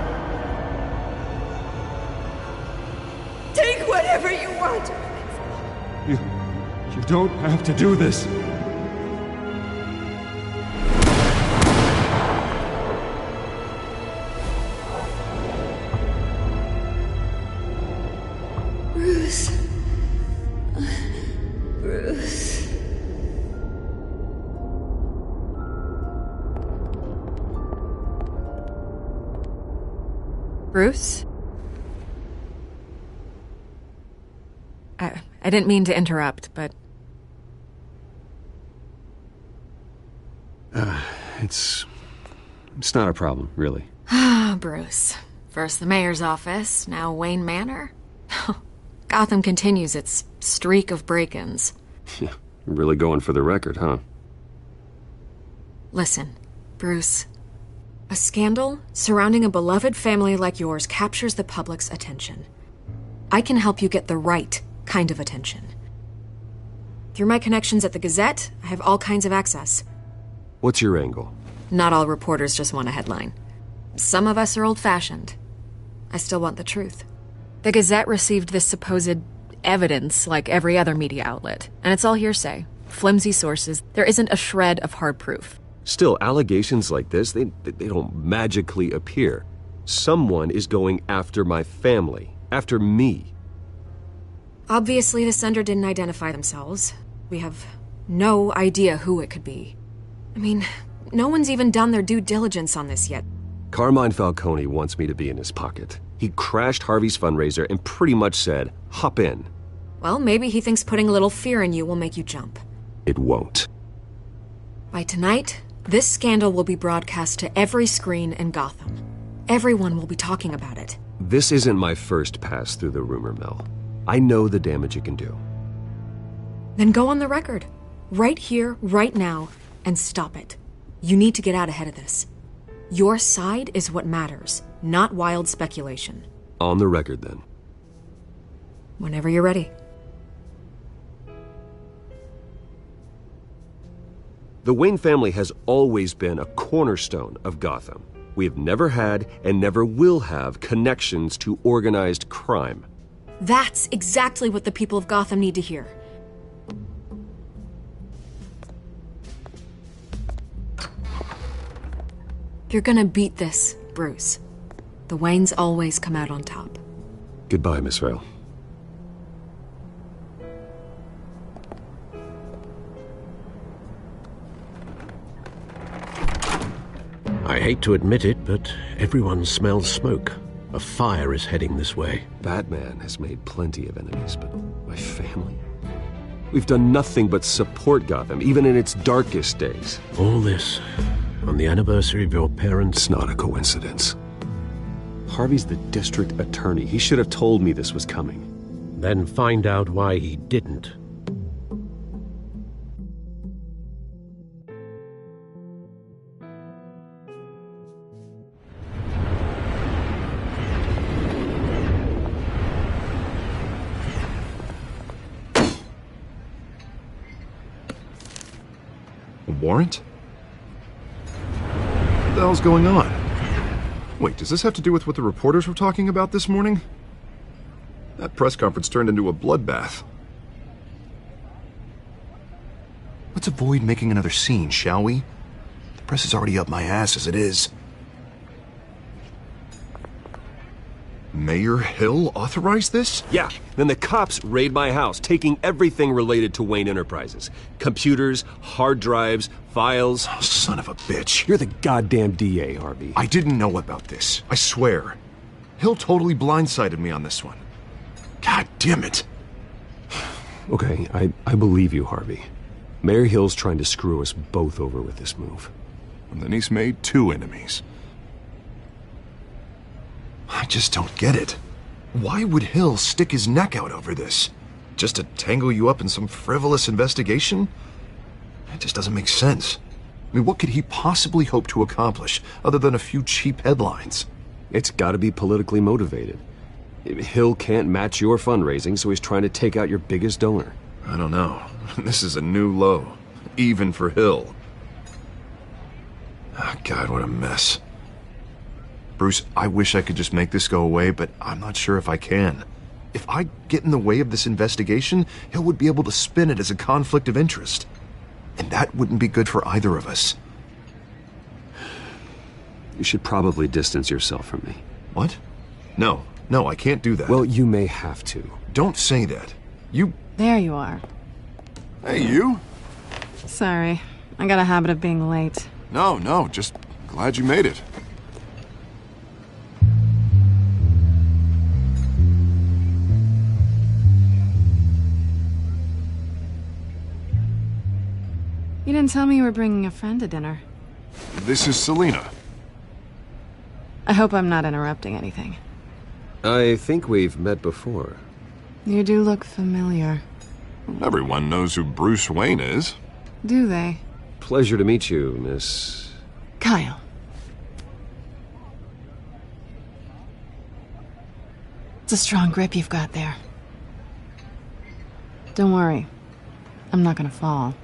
Take whatever you want.
You don't have to do this.
Bruce? I didn't mean to interrupt, but...
It's not a problem, really.
Ah, Bruce. First the mayor's office, now Wayne Manor. Gotham continues its streak of break-ins.
Yeah, really going for the record, huh?
Listen, Bruce. A scandal surrounding a beloved family like yours captures the public's attention. I can help you get the right kind of attention. Through my connections at the Gazette, I have all kinds of access.
What's your angle?
Not all reporters just want a headline. Some of us are old-fashioned. I still want the truth. The Gazette received this supposed evidence like every other media outlet, and it's all hearsay. Flimsy sources. There isn't a shred of hard proof.
Still, allegations like this, they don't magically appear. Someone is going after my family, after me.
Obviously, the sender didn't identify themselves. We have no idea who it could be. I mean, no one's even done their due diligence on this yet.
Carmine Falcone wants me to be in his pocket. He crashed Harvey's fundraiser and pretty much said, hop in.
Well, maybe he thinks putting a little fear in you will make you jump.
It won't.
By tonight, this scandal will be broadcast to every screen in Gotham. Everyone will be talking about it.
This isn't my first pass through the rumor mill. I know the damage it can do.
Then go on the record. Right here, right now, and stop it. You need to get out ahead of this. Your side is what matters, not wild speculation.
On the record, then.
Whenever you're ready.
The Wayne family has always been a cornerstone of Gotham. We have never had and never will have connections to organized crime.
That's exactly what the people of Gotham need to hear. You're gonna beat this, Bruce. The Waynes always come out on top.
Goodbye, Miss Vale.
I hate to admit it, but everyone smells smoke. A fire is heading this way.
Batman has made plenty of enemies, but my family? We've done nothing but support Gotham, even in its darkest days.
All this on the anniversary of your parents'...
It's not a coincidence. Harvey's the district attorney. He should have told me this was coming.
Then find out why he didn't.
A warrant? What the hell's going on? Wait, does this have to do with what the reporters were talking about this morning? That press conference turned into a bloodbath. Let's avoid making another scene, shall we? The press is already up my ass as it is. Mayor Hill authorized this?
Yeah, then the cops raid my house, taking everything related to Wayne Enterprises. Computers, hard drives, files.
Oh, son of a bitch.
You're the goddamn DA, Harvey.
I didn't know about this. I swear. Hill totally blindsided me on this one. God damn it.
Okay, I believe you, Harvey. Mayor Hill's trying to screw us both over with this move.
And then he's made two enemies. I just don't get it. Why would Hill stick his neck out over this? Just to tangle you up in some frivolous investigation? It just doesn't make sense. I mean, what could he possibly hope to accomplish other than a few cheap headlines?
It's gotta be politically motivated. Hill can't match your fundraising, so he's trying to take out your biggest donor.
I don't know. This is a new low. Even for Hill. Oh, God, what a mess. Bruce, I wish I could just make this go away, but I'm not sure if I can. If I get in the way of this investigation, Hill would be able to spin it as a conflict of interest. And that wouldn't be good for either of us.
You should probably distance yourself from me.
What? No, I can't do that.
Well, you may have to.
Don't say that. You...
There you are.
Hey, you?
Sorry. I got a habit of being late.
No, just glad you made it.
didn't tell me you were bringing a friend to dinner.
This is Selina.
I hope I'm not interrupting anything.
I think we've met before.
You do look familiar.
Everyone knows who Bruce Wayne is.
Do they?
Pleasure to meet you, Miss...
Kyle. It's a strong grip you've got there. Don't worry. I'm not gonna fall.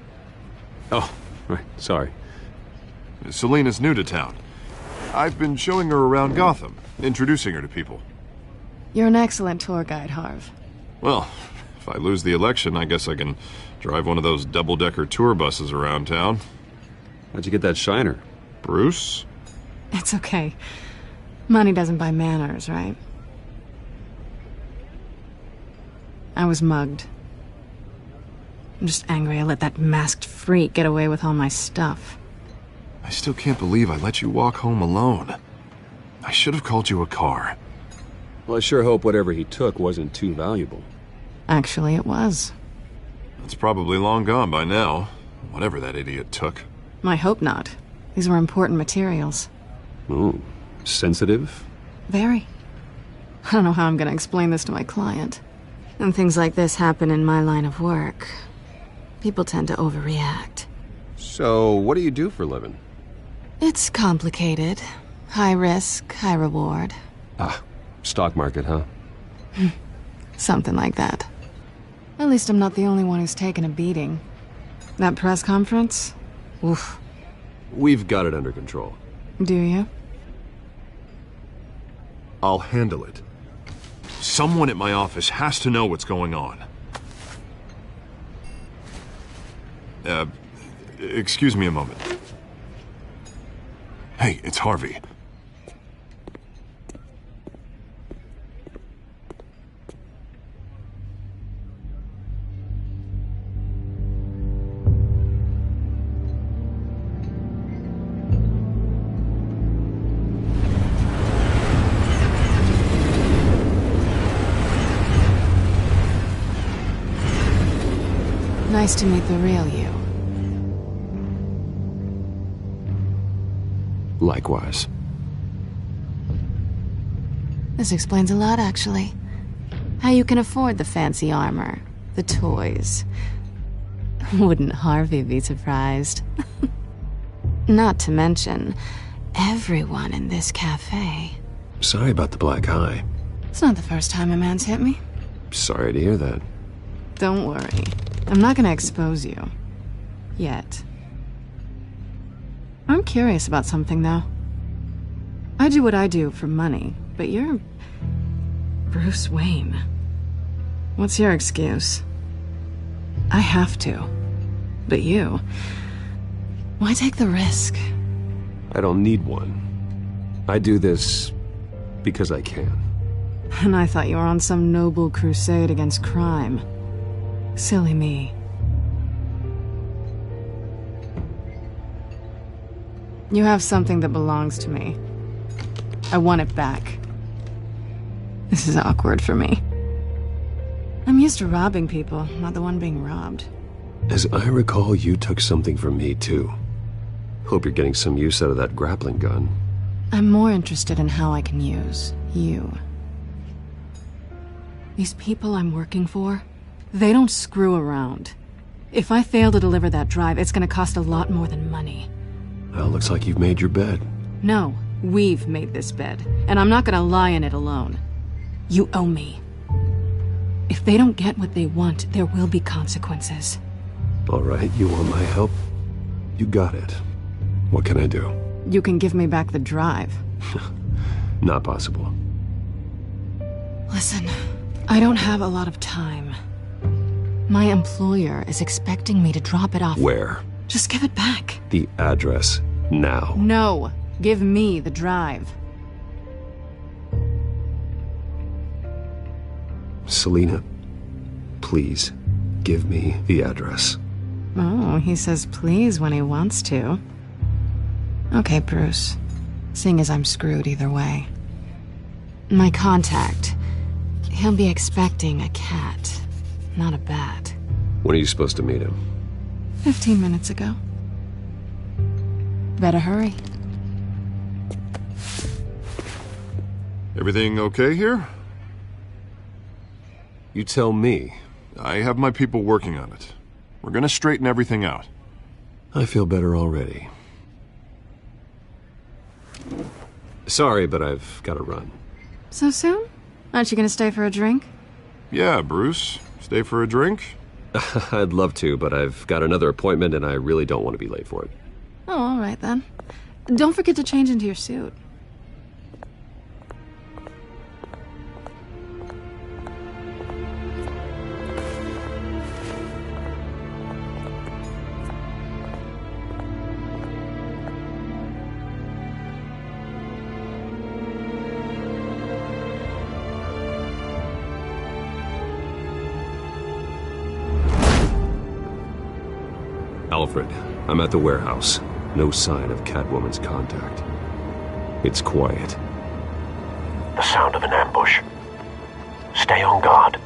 Oh, right. Sorry.
Selina's new to town. I've been showing her around Gotham, introducing her to people.
You're an excellent tour guide, Harv.
Well, if I lose the election, I guess I can drive one of those double-decker tour buses around town.
How'd you get that shiner?
Bruce?
It's okay. Money doesn't buy manners, right? I was mugged. I'm just angry I let that masked freak get away with all my stuff.
I still can't believe I let you walk home alone. I should have called you a car.
Well, I sure hope whatever he took wasn't too valuable.
Actually, it was.
It's probably long gone by now, whatever that idiot took.
I hope not. These were important materials.
Ooh, sensitive?
Very. I don't know how I'm gonna explain this to my client. And things like this happen in my line of work. People tend to overreact.
So, what do you do for a living?
It's complicated. High risk, high reward.
Ah, stock market, huh?
Something like that. At least I'm not the only one who's taken a beating. That press conference? Oof.
We've got it under control.
Do you?
I'll handle it. Someone at my office has to know what's going on. Excuse me a moment. Hey, it's Harvey.
Nice to meet the real you.
Likewise.
This explains a lot, actually. How you can afford the fancy armor, the toys. Wouldn't Harvey be surprised? Not to mention, everyone in this cafe.
Sorry about the black eye.
It's not the first time a man's hit me.
Sorry to hear that.
Don't worry. I'm not gonna expose you. Yet. I'm curious about something, though. I do what I do for money, but you're... Bruce Wayne. What's your excuse? I have to. But you... Why take the risk?
I don't need one. I do this because I can.
And I thought you were on some noble crusade against crime. Silly me. You have something that belongs to me. I want it back. This is awkward for me. I'm used to robbing people, not the one being robbed.
As I recall, you took something from me, too. Hope you're getting some use out of that grappling gun.
I'm more interested in how I can use you. These people I'm working for, they don't screw around. If I fail to deliver that drive, it's gonna cost a lot more than money.
Well, looks like you've made your bed.
No, we've made this bed, and I'm not gonna lie in it alone. You owe me. If they don't get what they want, there will be consequences.
All right, you want my help? You got it. What can I do?
You can give me back the drive.
Not possible.
Listen, I don't have a lot of time. My employer is expecting me to drop it off.
Where?
Just give it back.
The address, now.
No, give me the drive.
Selina, please, give me the address.
Oh, he says please when he wants to. Okay, Bruce. Seeing as I'm screwed either way. My contact. He'll be expecting a cat, not a bat.
When are you supposed to meet him?
15 minutes ago. better hurry.
Everything okay here?
You tell me.
I have my people working on it. We're gonna straighten everything out.
I feel better already. Sorry, but I've got to run.
So soon? Aren't you gonna stay for a drink?
Yeah, Bruce. Stay for a drink?
I'd love to, but I've got another appointment and I really don't want to be late for it.
Oh, all right then. Don't forget to change into your suit.
Alfred, I'm at the warehouse. No sign of Catwoman's contact. It's quiet.
The sound of an ambush. Stay on guard.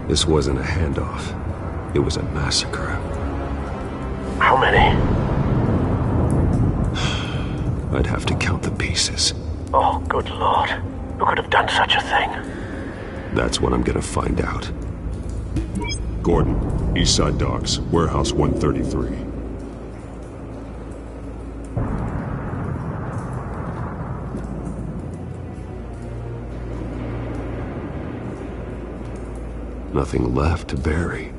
This wasn't a handoff. It was a massacre.
How many?
I'd have to count the pieces.
Oh, good Lord. Who could have done such a thing?
That's what I'm gonna find out.
Gordon, Eastside Docks, Warehouse 133.
Nothing left to bury.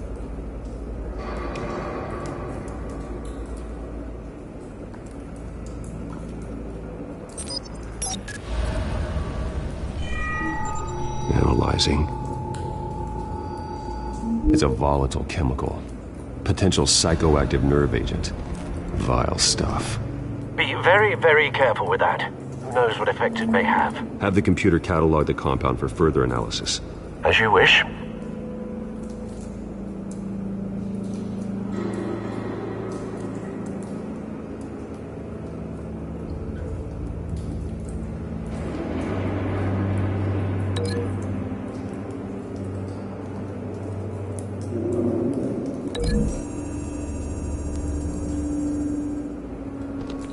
Analyzing. It's a volatile chemical. Potential psychoactive nerve agent. Vile stuff.
Be very, very careful with that. Who knows what effects it may have.
Have the computer catalog the compound for further analysis.
As you wish.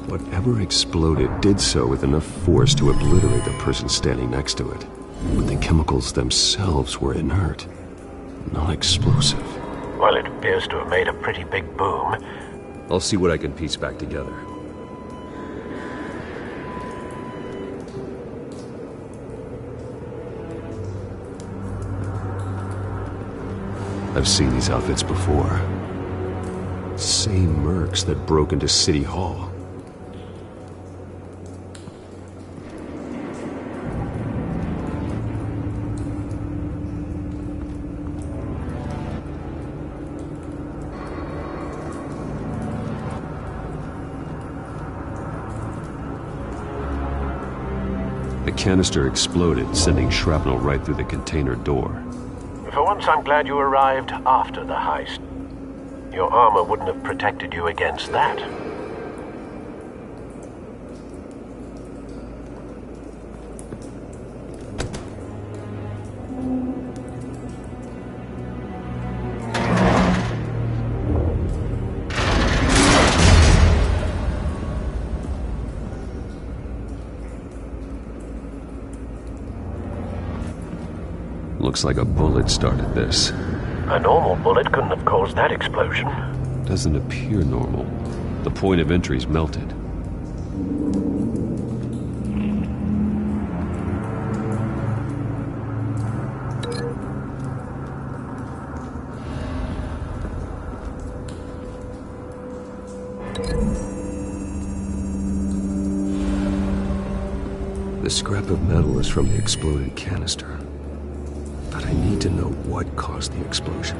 Whatever exploded did so with enough force to obliterate the person standing next to it. But the chemicals themselves were inert, not explosive.
Well, it appears to have made a pretty big boom.
I'll see what I can piece back together. I've seen these outfits before. Same mercs that broke into City Hall. The canister exploded, sending shrapnel right through the container door.
For once, I'm glad you arrived after the heist. Your armor wouldn't have protected you against that.
Looks like a bullet started this.
A normal bullet couldn't have caused that explosion.
Doesn't appear normal. The point of entry's melted. The scrap of metal is from the exploded canister. But I need to know what caused the explosion.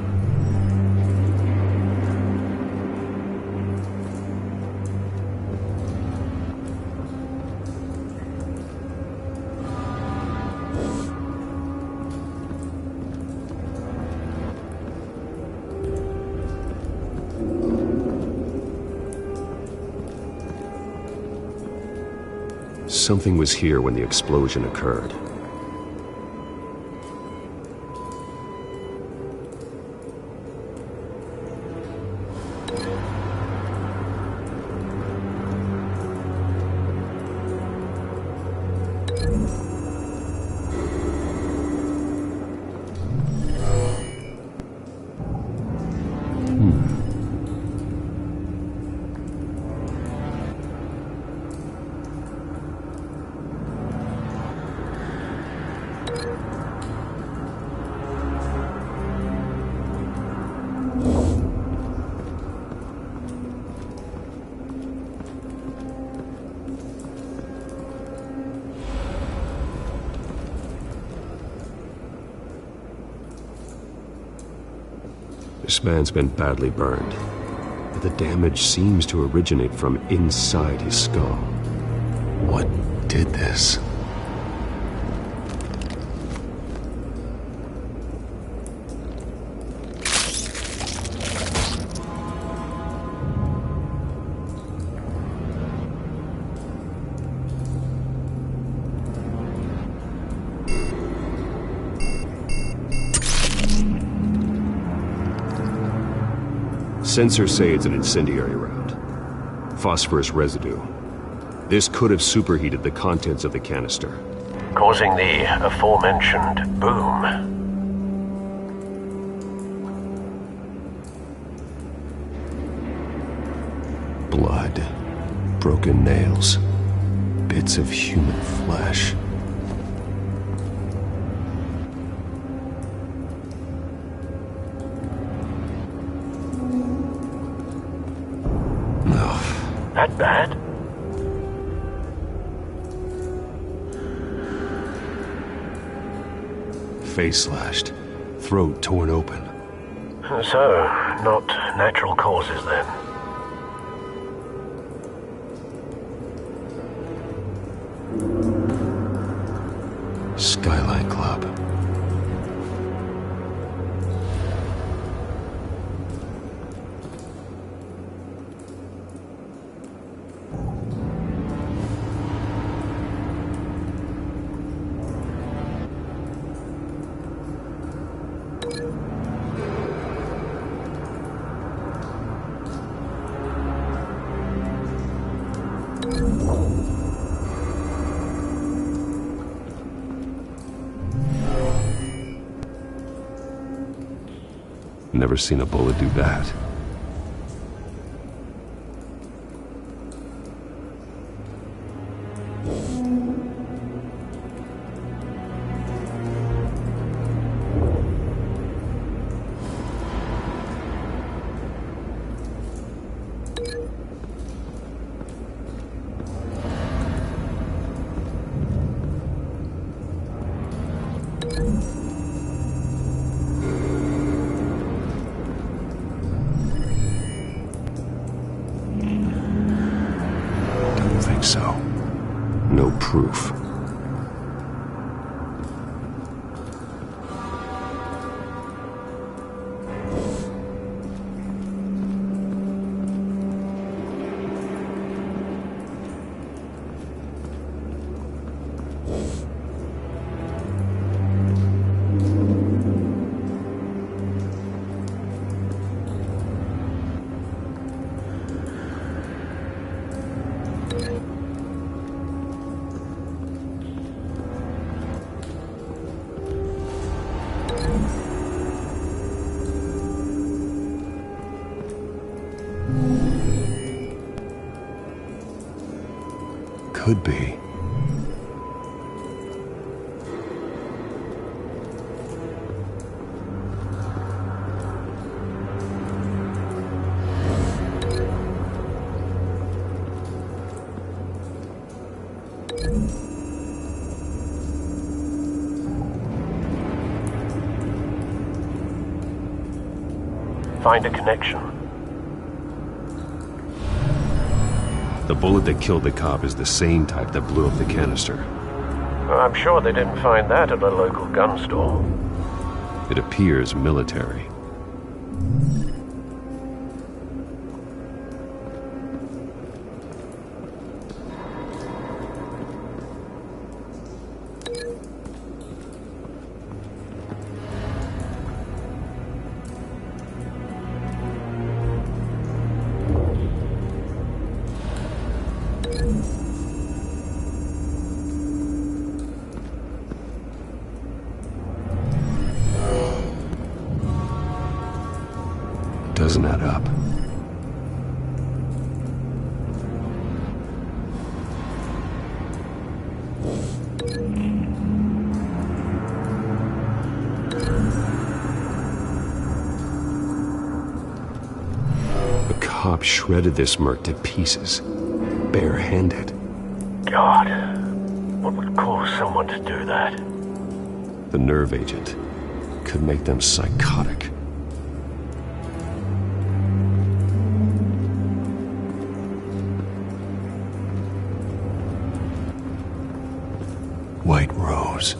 something was here when the explosion occurred. This man's been badly burned, but the damage seems to originate from inside his skull. What did this? Sensors say it's an incendiary round. Phosphorus residue. This could have superheated the contents of the canister,
causing the aforementioned boom.
Blood, broken nails, bits of human flesh.
That bad?
Face slashed, throat torn open.
So, not natural causes then.
Skyline Club. Never seen a bullet do that. So, no proof. Could be.
Find a connection.
The bullet that killed the cop is the same type that blew up the canister.
I'm sure they didn't find that at a local gun store.
It appears military. doesn't add up. A cop shredded this merc to pieces, barehanded.
God, what would cause someone to do that?
The nerve agent could make them psychotic. White Rose.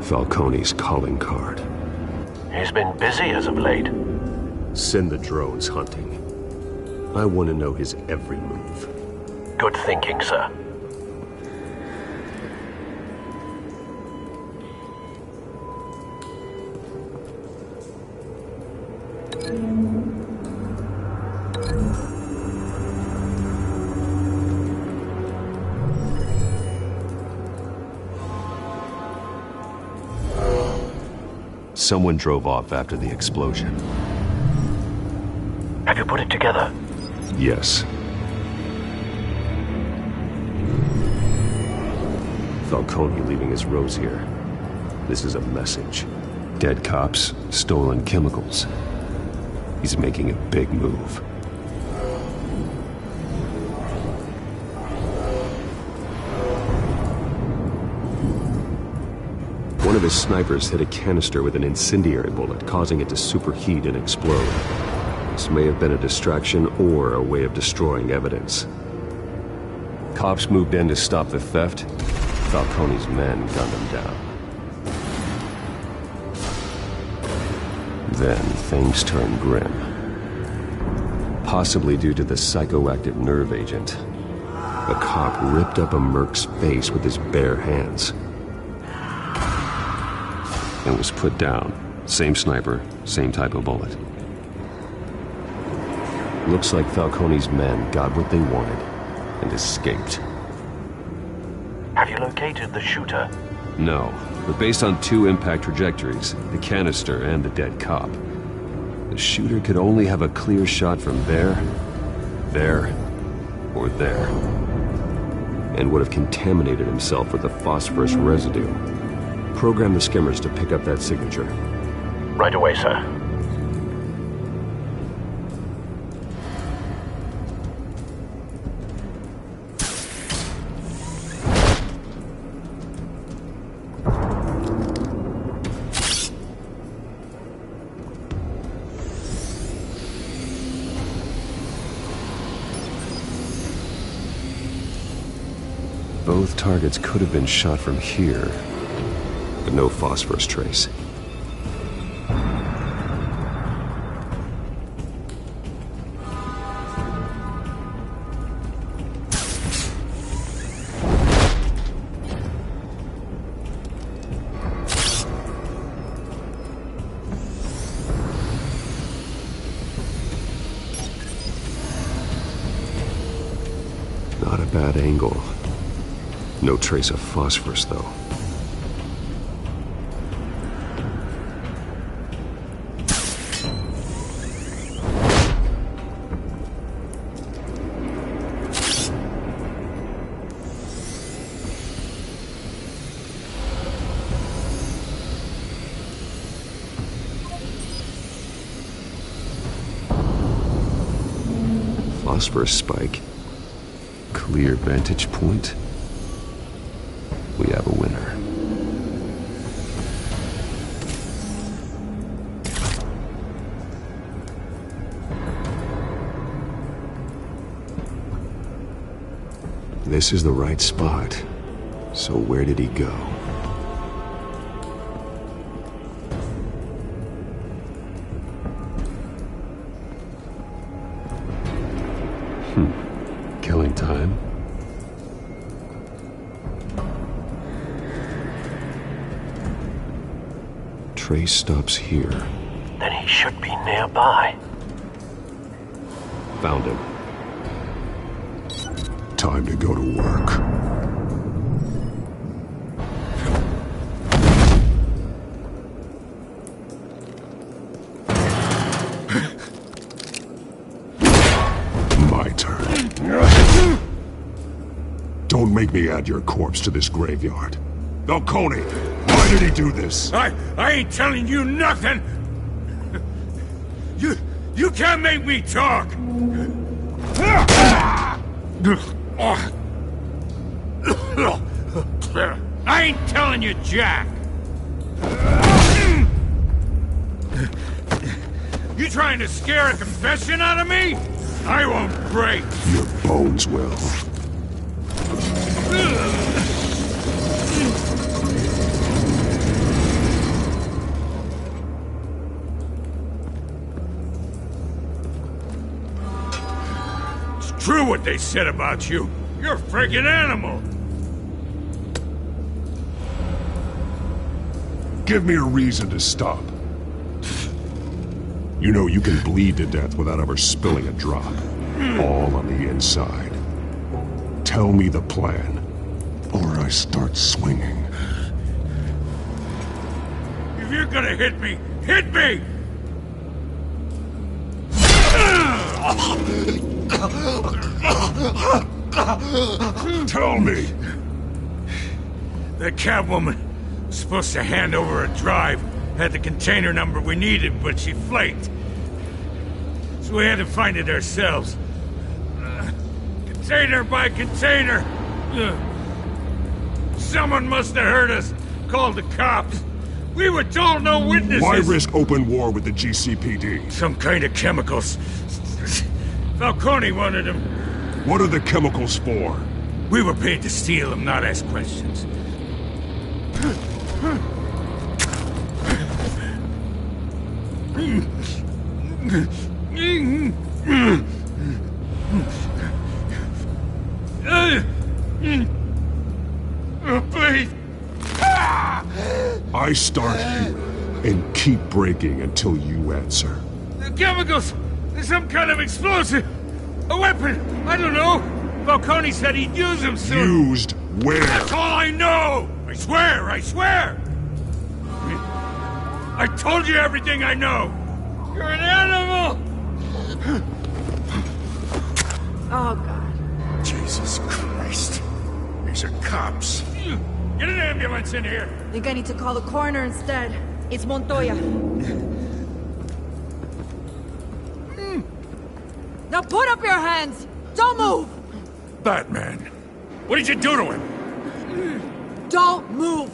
Falcone's calling card.
He's been busy as of late.
Send the drones hunting. I want to know his every move.
Good thinking, sir.
Someone drove off after the explosion.
Have you put it together?
Yes. Falcone leaving his rose here. This is a message. Dead cops, stolen chemicals. He's making a big move. One of his snipers hit a canister with an incendiary bullet, causing it to superheat and explode. This may have been a distraction or a way of destroying evidence. Cops moved in to stop the theft. Falcone's men gunned him down. Then things turned grim. Possibly due to the psychoactive nerve agent. A cop ripped up a merc's face with his bare hands. And was put down. Same sniper, same type of bullet. Looks like Falcone's men got what they wanted and escaped.
Have you located the shooter?
No, but based on two impact trajectories, the canister and the dead cop, the shooter could only have a clear shot from there, or there, and would have contaminated himself with the phosphorus residue. Program the skimmers to pick up that signature.
Right away, sir.
Both targets could have been shot from here, but no phosphorus trace. Not a bad angle. No trace of phosphorus, though. Phosphorus spike. Clear vantage point. We have a winner. This is the right spot. So where did he go? Killing time. Trace stops here.
Then he should be nearby.
Found him.
Time to go to work. make me add your corpse to this graveyard. Falcone, why did he do this?
I ain't telling you nothing! You can't make me talk! I ain't telling you jack! You trying to scare a confession out of me? I won't break!
Your bones will.
It's true what they said about you. You're a friggin' animal!
Give me a reason to stop. You know you can bleed to death without ever spilling a drop. All on the inside. Tell me the plan, or I start swinging.
If you're gonna hit me, hit me!
Tell me!
The Catwoman was supposed to hand over a drive. Had the container number we needed, but she flaked. So we had to find it ourselves. Container by container. Someone must have heard us. Called the cops. We were told no witnesses.
Why risk open war with the GCPD?
Some kind of chemicals. Falcone wanted them.
What are the chemicals for?
We were paid to steal them, not ask questions. Please.
I start here and keep breaking until you answer.
The chemicals! There's some kind of explosive! A weapon! I don't know! Falcone said he'd use them soon!
Used where?
That's all I know! I swear! I swear! I told you everything I know! You're an animal!
Oh, God.
Jesus Christ. These are cops. Get an ambulance in here!
Think I need to call the coroner instead. It's Montoya. Now put up your hands! Don't move!
Batman, what did you do to him?
Don't move!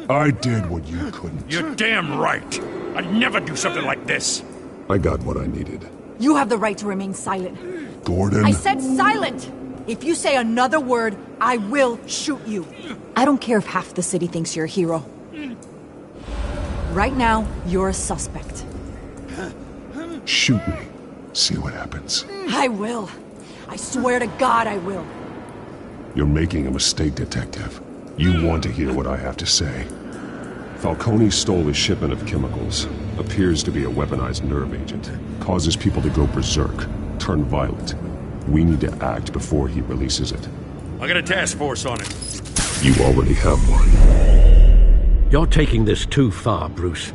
I did what you couldn't.
You're damn right. I'd never do something like this.
I got what I needed.
You have the right to remain silent.
Gordon?
I said silent! If you say another word, I will shoot you. I don't care if half the city thinks you're a hero. Right now, you're a suspect.
Shoot me. See what happens.
I will. I swear to God I will.
You're making a mistake, Detective. You want to hear what I have to say. Falcone stole a shipment of chemicals. Appears to be a weaponized nerve agent. Causes people to go berserk. Turn violent. We need to act before he releases it.
I got a task force on it.
You already have one.
You're taking this too far, Bruce.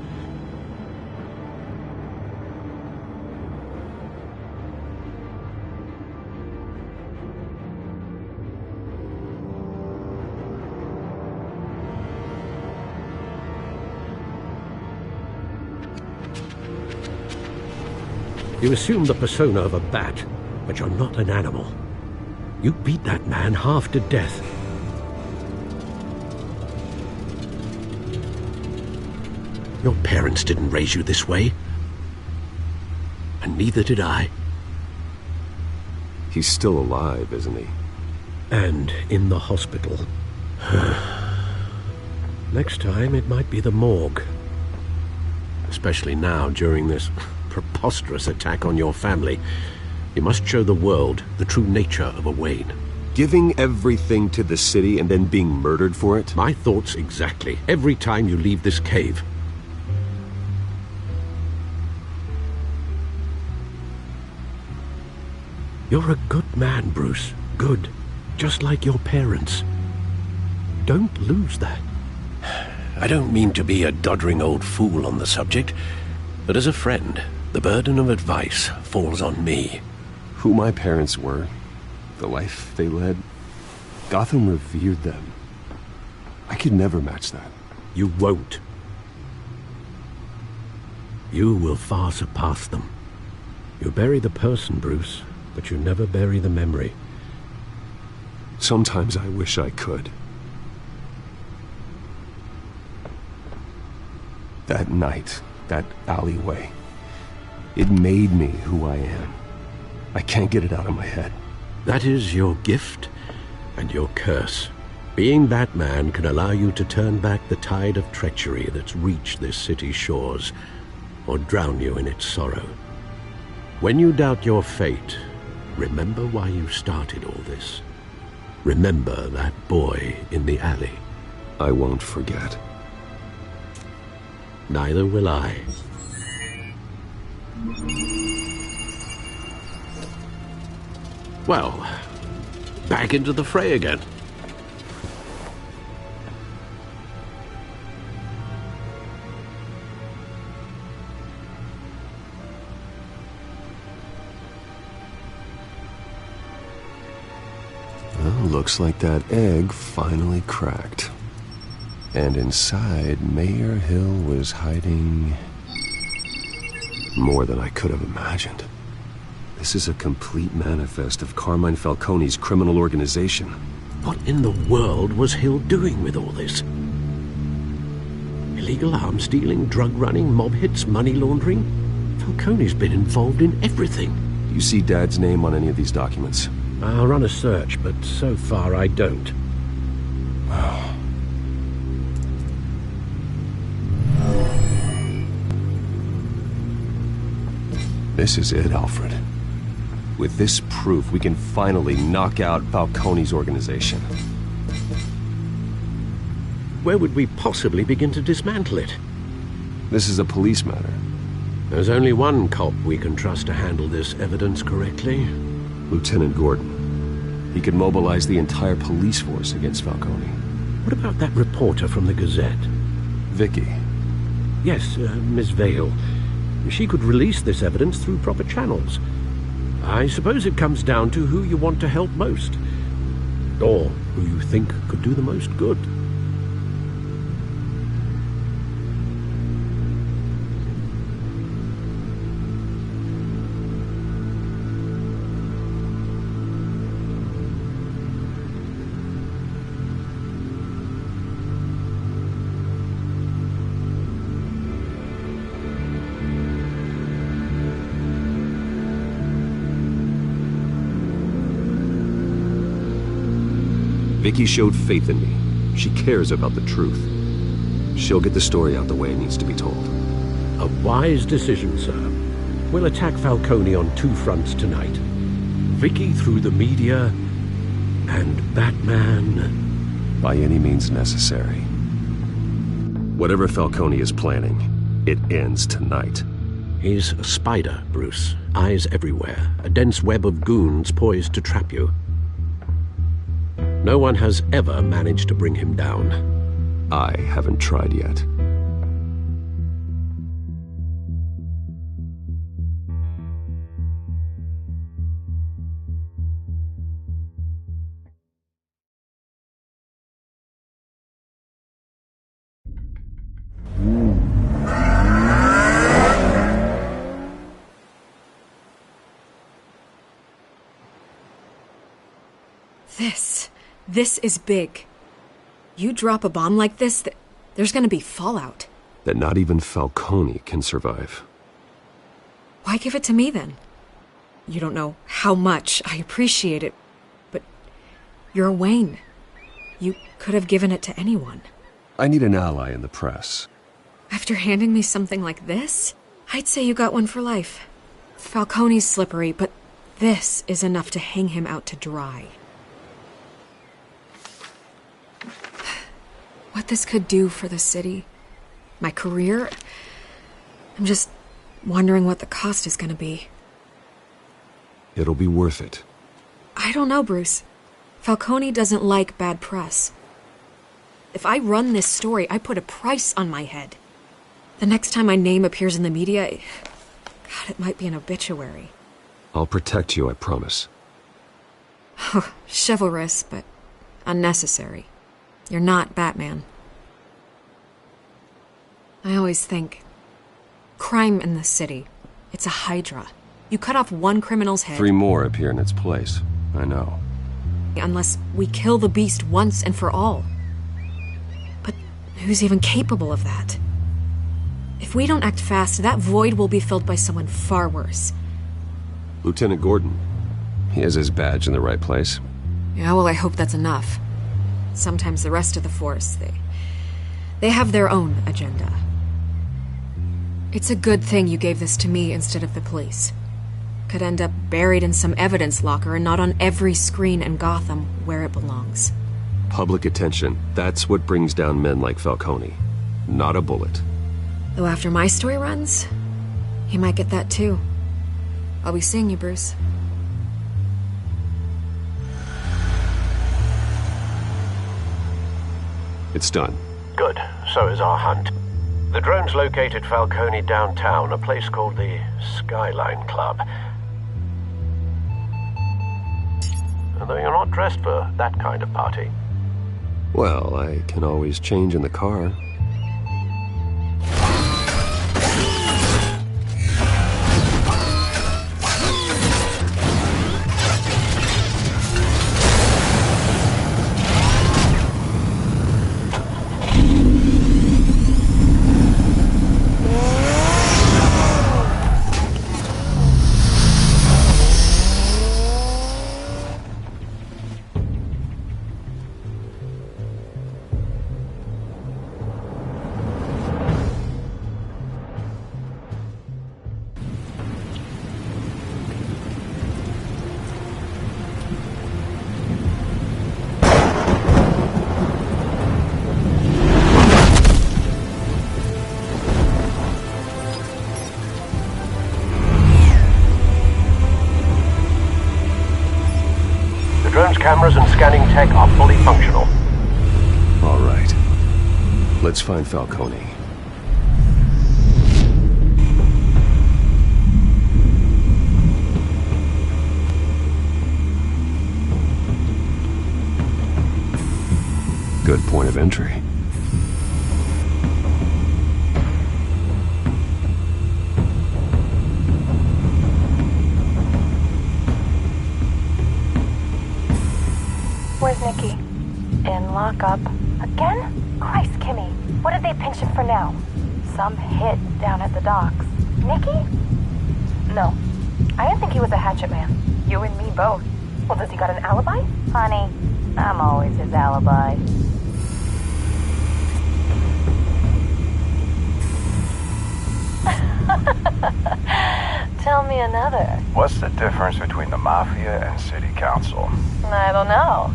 You assume the persona of a bat, but you're not an animal. You beat that man half to death. Your parents didn't raise you this way. And neither did I.
He's still alive, isn't he?
And in the hospital. Next time, it might be the morgue. Especially now, during this preposterous attack on your family. You must show the world the true nature of a Wayne.
Giving everything to the city and then being murdered for it?
My thoughts exactly. Every time you leave this cave. You're a good man, Bruce. Good. Just like your parents. Don't lose that. I don't mean to be a doddering old fool on the subject, but as a friend, the burden of advice falls on me.
Who my parents were? the life they led. Gotham revered them. I could never match that.
You won't. You will far surpass them. You bury the person, Bruce, but you never bury the memory.
Sometimes I wish I could. That night, that alleyway, it made me who I am. I can't get it out of my head.
That is your gift and your curse. Being Batman can allow you to turn back the tide of treachery that's reached this city's shores, or drown you in its sorrow. When you doubt your fate, remember why you started all this. Remember that boy in the alley.
I won't forget.
Neither will I. Well, back into the fray again.
Well, looks like that egg finally cracked. And inside, Mayor Hill was hiding more than I could have imagined. This is a complete manifest of Carmine Falcone's criminal organization.
What in the world was Hill doing with all this? Illegal arms dealing, drug running, mob hits, money laundering? Falcone's been involved in everything.
Do you see Dad's name on any of these documents?
I'll run a search, but so far I don't.
This is it, Alfred. With this proof, we can finally knock out Falcone's organization.
Where would we possibly begin to dismantle it?
This is a police matter.
There's only one cop we can trust to handle this evidence correctly.
Lieutenant Gordon. He could mobilize the entire police force against Falcone.
What about that reporter from the Gazette?
Vicky.
Yes, Miss Vale. She could release this evidence through proper channels. I suppose it comes down to who you want to help most. Or who you think could do the most good.
Vicky showed faith in me. She cares about the truth. She'll get the story out the way it needs to be told.
A wise decision, sir. We'll attack Falcone on two fronts tonight. Vicky through the media, and Batman...
by any means necessary. Whatever Falcone is planning, it ends tonight.
He's a spider, Bruce. Eyes everywhere. A dense web of goons poised to trap you. No one has ever managed to bring him down.
I haven't tried yet.
This is big. You drop a bomb like this, there's gonna be fallout.
That not even Falcone can survive.
Why give it to me, then? You don't know how much I appreciate it, but you're Wayne. You could have given it to anyone.
I need an ally in the press.
After handing me something like this, I'd say you got one for life. Falcone's slippery, but this is enough to hang him out to dry. What this could do for the city, my career, I'm just wondering what the cost is gonna be.
It'll be worth it.
I don't know, Bruce. Falcone doesn't like bad press. If I run this story, I put a price on my head. The next time my name appears in the media, God, it might be an obituary.
I'll protect you, I promise.
Chivalrous, but unnecessary. You're not Batman. I always think, crime in the city, it's a hydra. You cut off one criminal's head...
3 more appear in its place. I know.
Unless we kill the beast once and for all. But who's even capable of that? If we don't act fast, that void will be filled by someone far worse.
Lieutenant Gordon. He has his badge in the right place.
Yeah, well, I hope that's enough. Sometimes the rest of the force, they have their own agenda. It's a good thing you gave this to me instead of the police. Could end up buried in some evidence locker and not on every screen in Gotham where it belongs.
Public attention. That's what brings down men like Falcone. Not a bullet.
Though after my story runs, he might get that too. I'll be seeing you, Bruce.
It's done.
Good. So is our hunt. The drone's located Falcone downtown, a place called the Skyline Club. Although you're not dressed for that kind of party.
Well, I can always change in the car.
Cameras and scanning tech are fully functional.
All right. Let's find Falcone. Good point of entry.
Where's Nicky? In lockup. Again? Christ, Kimmy. What did they pinch him for now? Some hit down at the docks. Nicky? No. I didn't think he was a hatchet man. You and me both. Well, does he got an alibi? Honey, I'm always his alibi. Tell me another.
What's the difference between the Mafia and City Council?
I don't know.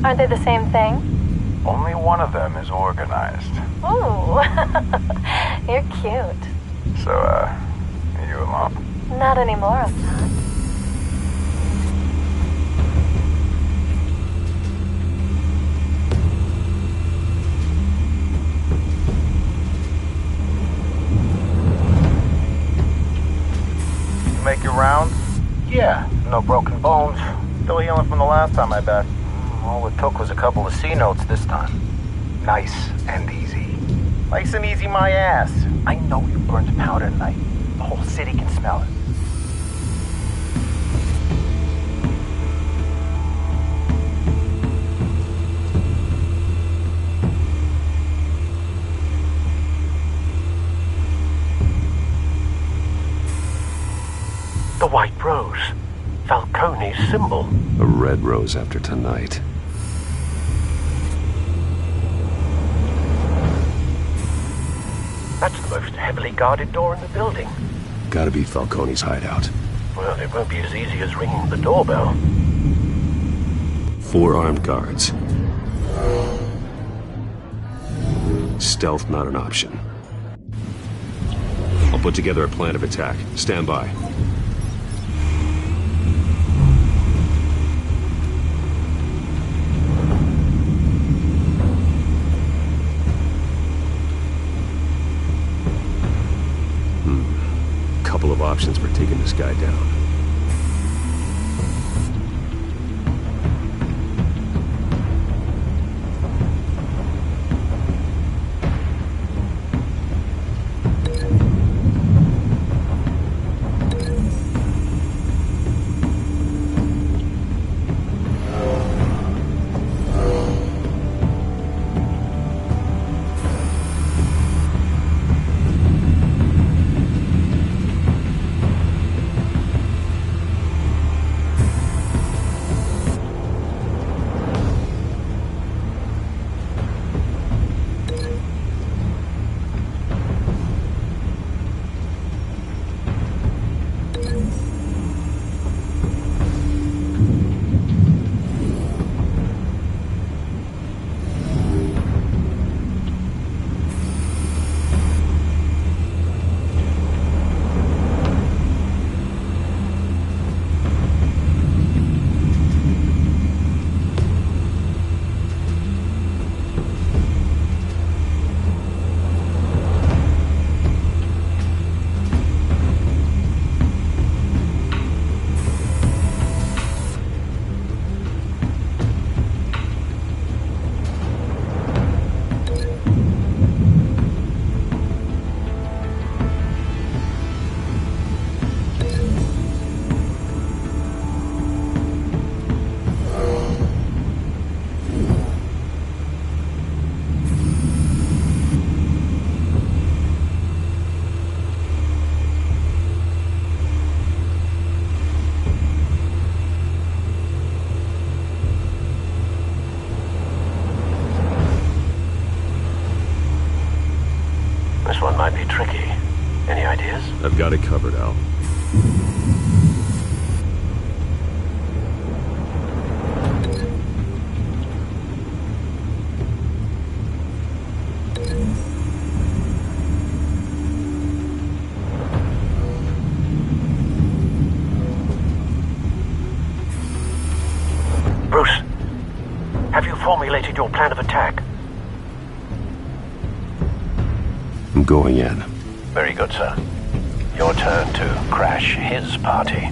Aren't they the same thing?
Only one of them is organized.
Ooh. You're cute.
So, you alone?
Not anymore, I'm not.
Make your rounds?
Yeah, no broken bones. Still healing from the last time, I bet. All it took was a couple of C notes this time. Nice and easy. Nice and easy my ass. I know you burned powder tonight. The whole city can smell it.
The white rose. Falcone's symbol.
A red rose after tonight.
That's the most heavily guarded door in the building.
Gotta be Falcone's hideout.
Well, it won't be as easy as ringing the doorbell.
4 armed guards. Stealth not an option. I'll put together a plan of attack. Stand by. Couple of options for taking this guy down.
tricky. Any ideas?
I've got it covered, Al.
Bruce, have you formulated your plan of attack?
I'm going in.
Very good, sir. Your turn to crash his party.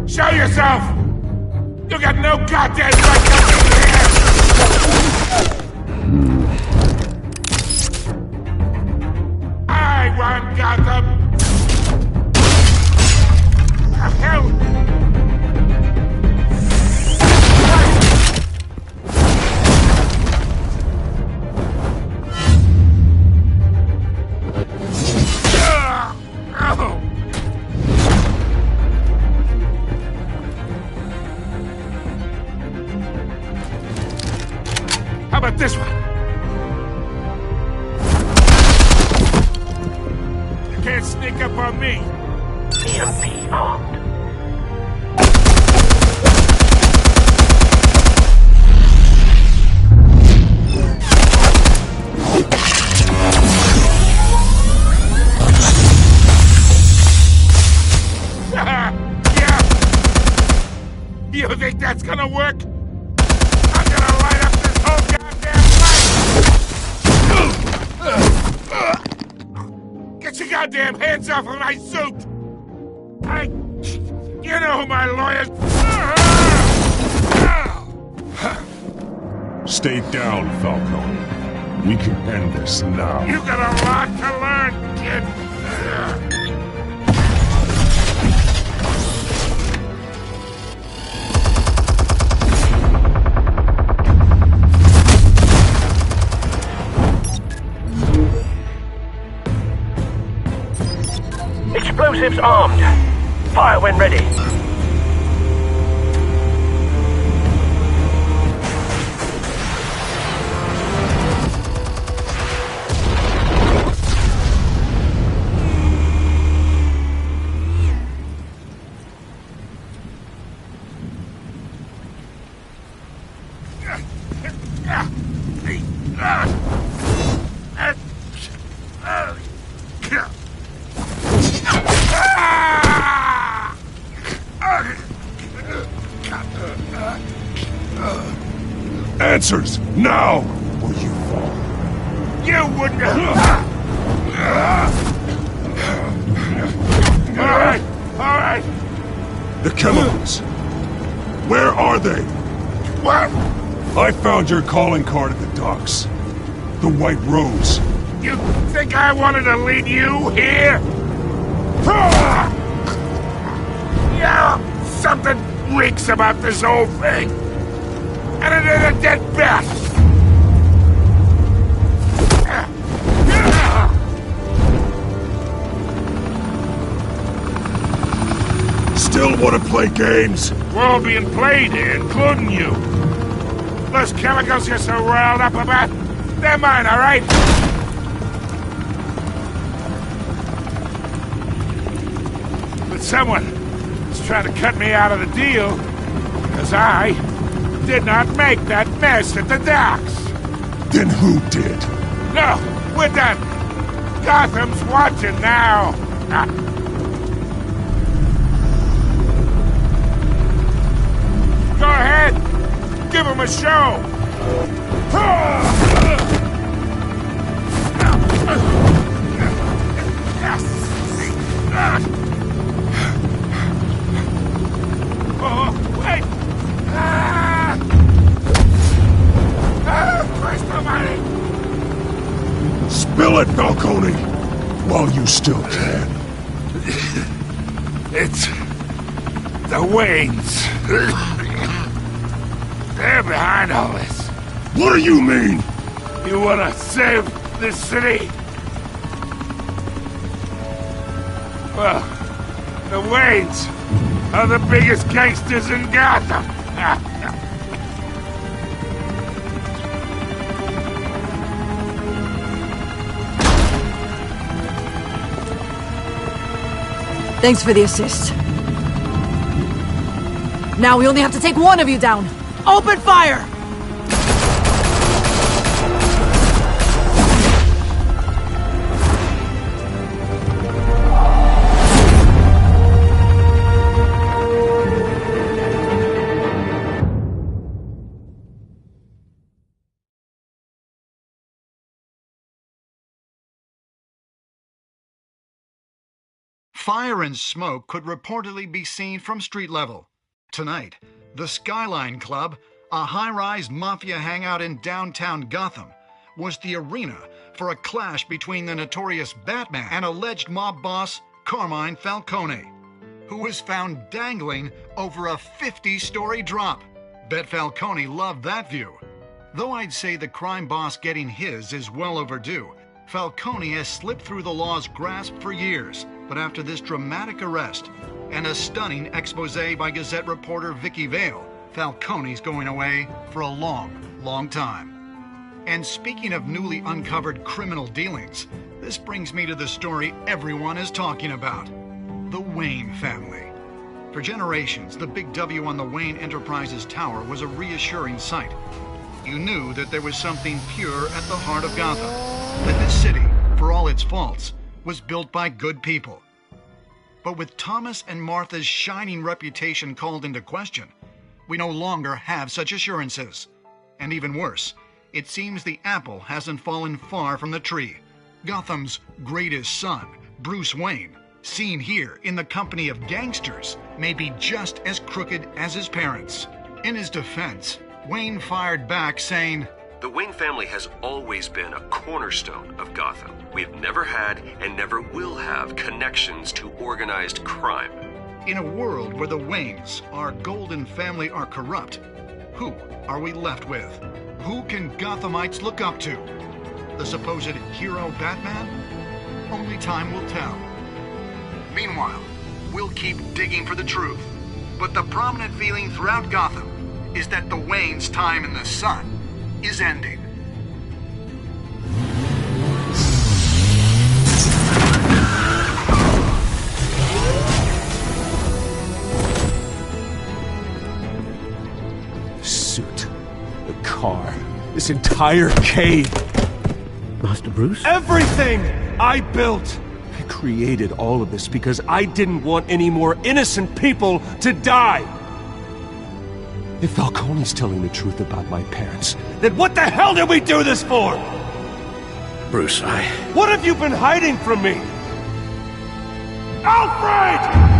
Show yourself! You got no goddamn right coming here! I run Gotham! The hell? How about this one? You can't sneak up on me.
EMP armed.
Yeah. You think that's gonna work? I'm gonna light up this whole goddamn place! Get your goddamn hands off of my suit! You know who my lawyers...
Stay down, Falcone. We can end this now.
You got a lot to learn, kid!
Explosives armed. Fire when ready.
Answers, now!
Or you fall. You wouldn't have... All right.
The chemicals. Where are they?
What?
I found your calling card at the docks. The White Rose.
You think I wanted to lead you here? Yeah, something reeks about this whole thing. and another dead bat!
Still want to play games?
We're all being played here, including you. Those chemicals you're so riled up about, they're mine, all right? But someone is trying to cut me out of the deal, because I did not make that mess at the docks.
Then who did?
No, we're done. Gotham's watching now. Go ahead. Give him a show. Oh, wait. Christ almighty.
Spill it, Falcone! While you still can.
It's the Waynes. They're behind all this.
What do you mean?
You want to save this city? Well, the Waynes are the biggest gangsters in Gotham.
Thanks for the assist. Now we only have to take one of you down. Open fire!
Fire and smoke could reportedly be seen from street level. Tonight, the Skyline Club, a high-rise mafia hangout in downtown Gotham, was the arena for a clash between the notorious Batman and alleged mob boss Carmine Falcone, who was found dangling over a 50-story drop. Bet Falcone loved that view. Though I'd say the crime boss getting his is well overdue, Falcone has slipped through the law's grasp for years. But after this dramatic arrest and a stunning expose by Gazette reporter Vicky Vale, Falcone's going away for a long, long time. And speaking of newly uncovered criminal dealings, this brings me to the story everyone is talking about: the Wayne family. For generations, the big W on the Wayne Enterprises tower was a reassuring sight. You knew that there was something pure at the heart of Gotham, that this city, for all its faults, was built by good people. But with Thomas and Martha's shining reputation called into question, we no longer have such assurances. And even worse, it seems the apple hasn't fallen far from the tree. Gotham's greatest son, Bruce Wayne, seen here in the company of gangsters, may be just as crooked as his parents. In his defense, Wayne fired back saying,
"The Wayne family has always been a cornerstone of Gotham. We've never had and never will have connections to organized crime."
In a world where the Waynes, our golden family, are corrupt, who are we left with? Who can Gothamites look up to? The supposed hero Batman? Only time will tell. Meanwhile, we'll keep digging for the truth. But the prominent feeling throughout Gotham is that the Waynes' time in the sun is ending.
The suit, the car, this entire cave.
Master Bruce?
Everything I built! I created all of this because I didn't want any more innocent people to die! If Falcone's telling the truth about my parents, then what the hell did we do this for?
Bruce,
What have you been hiding from me? Alfred!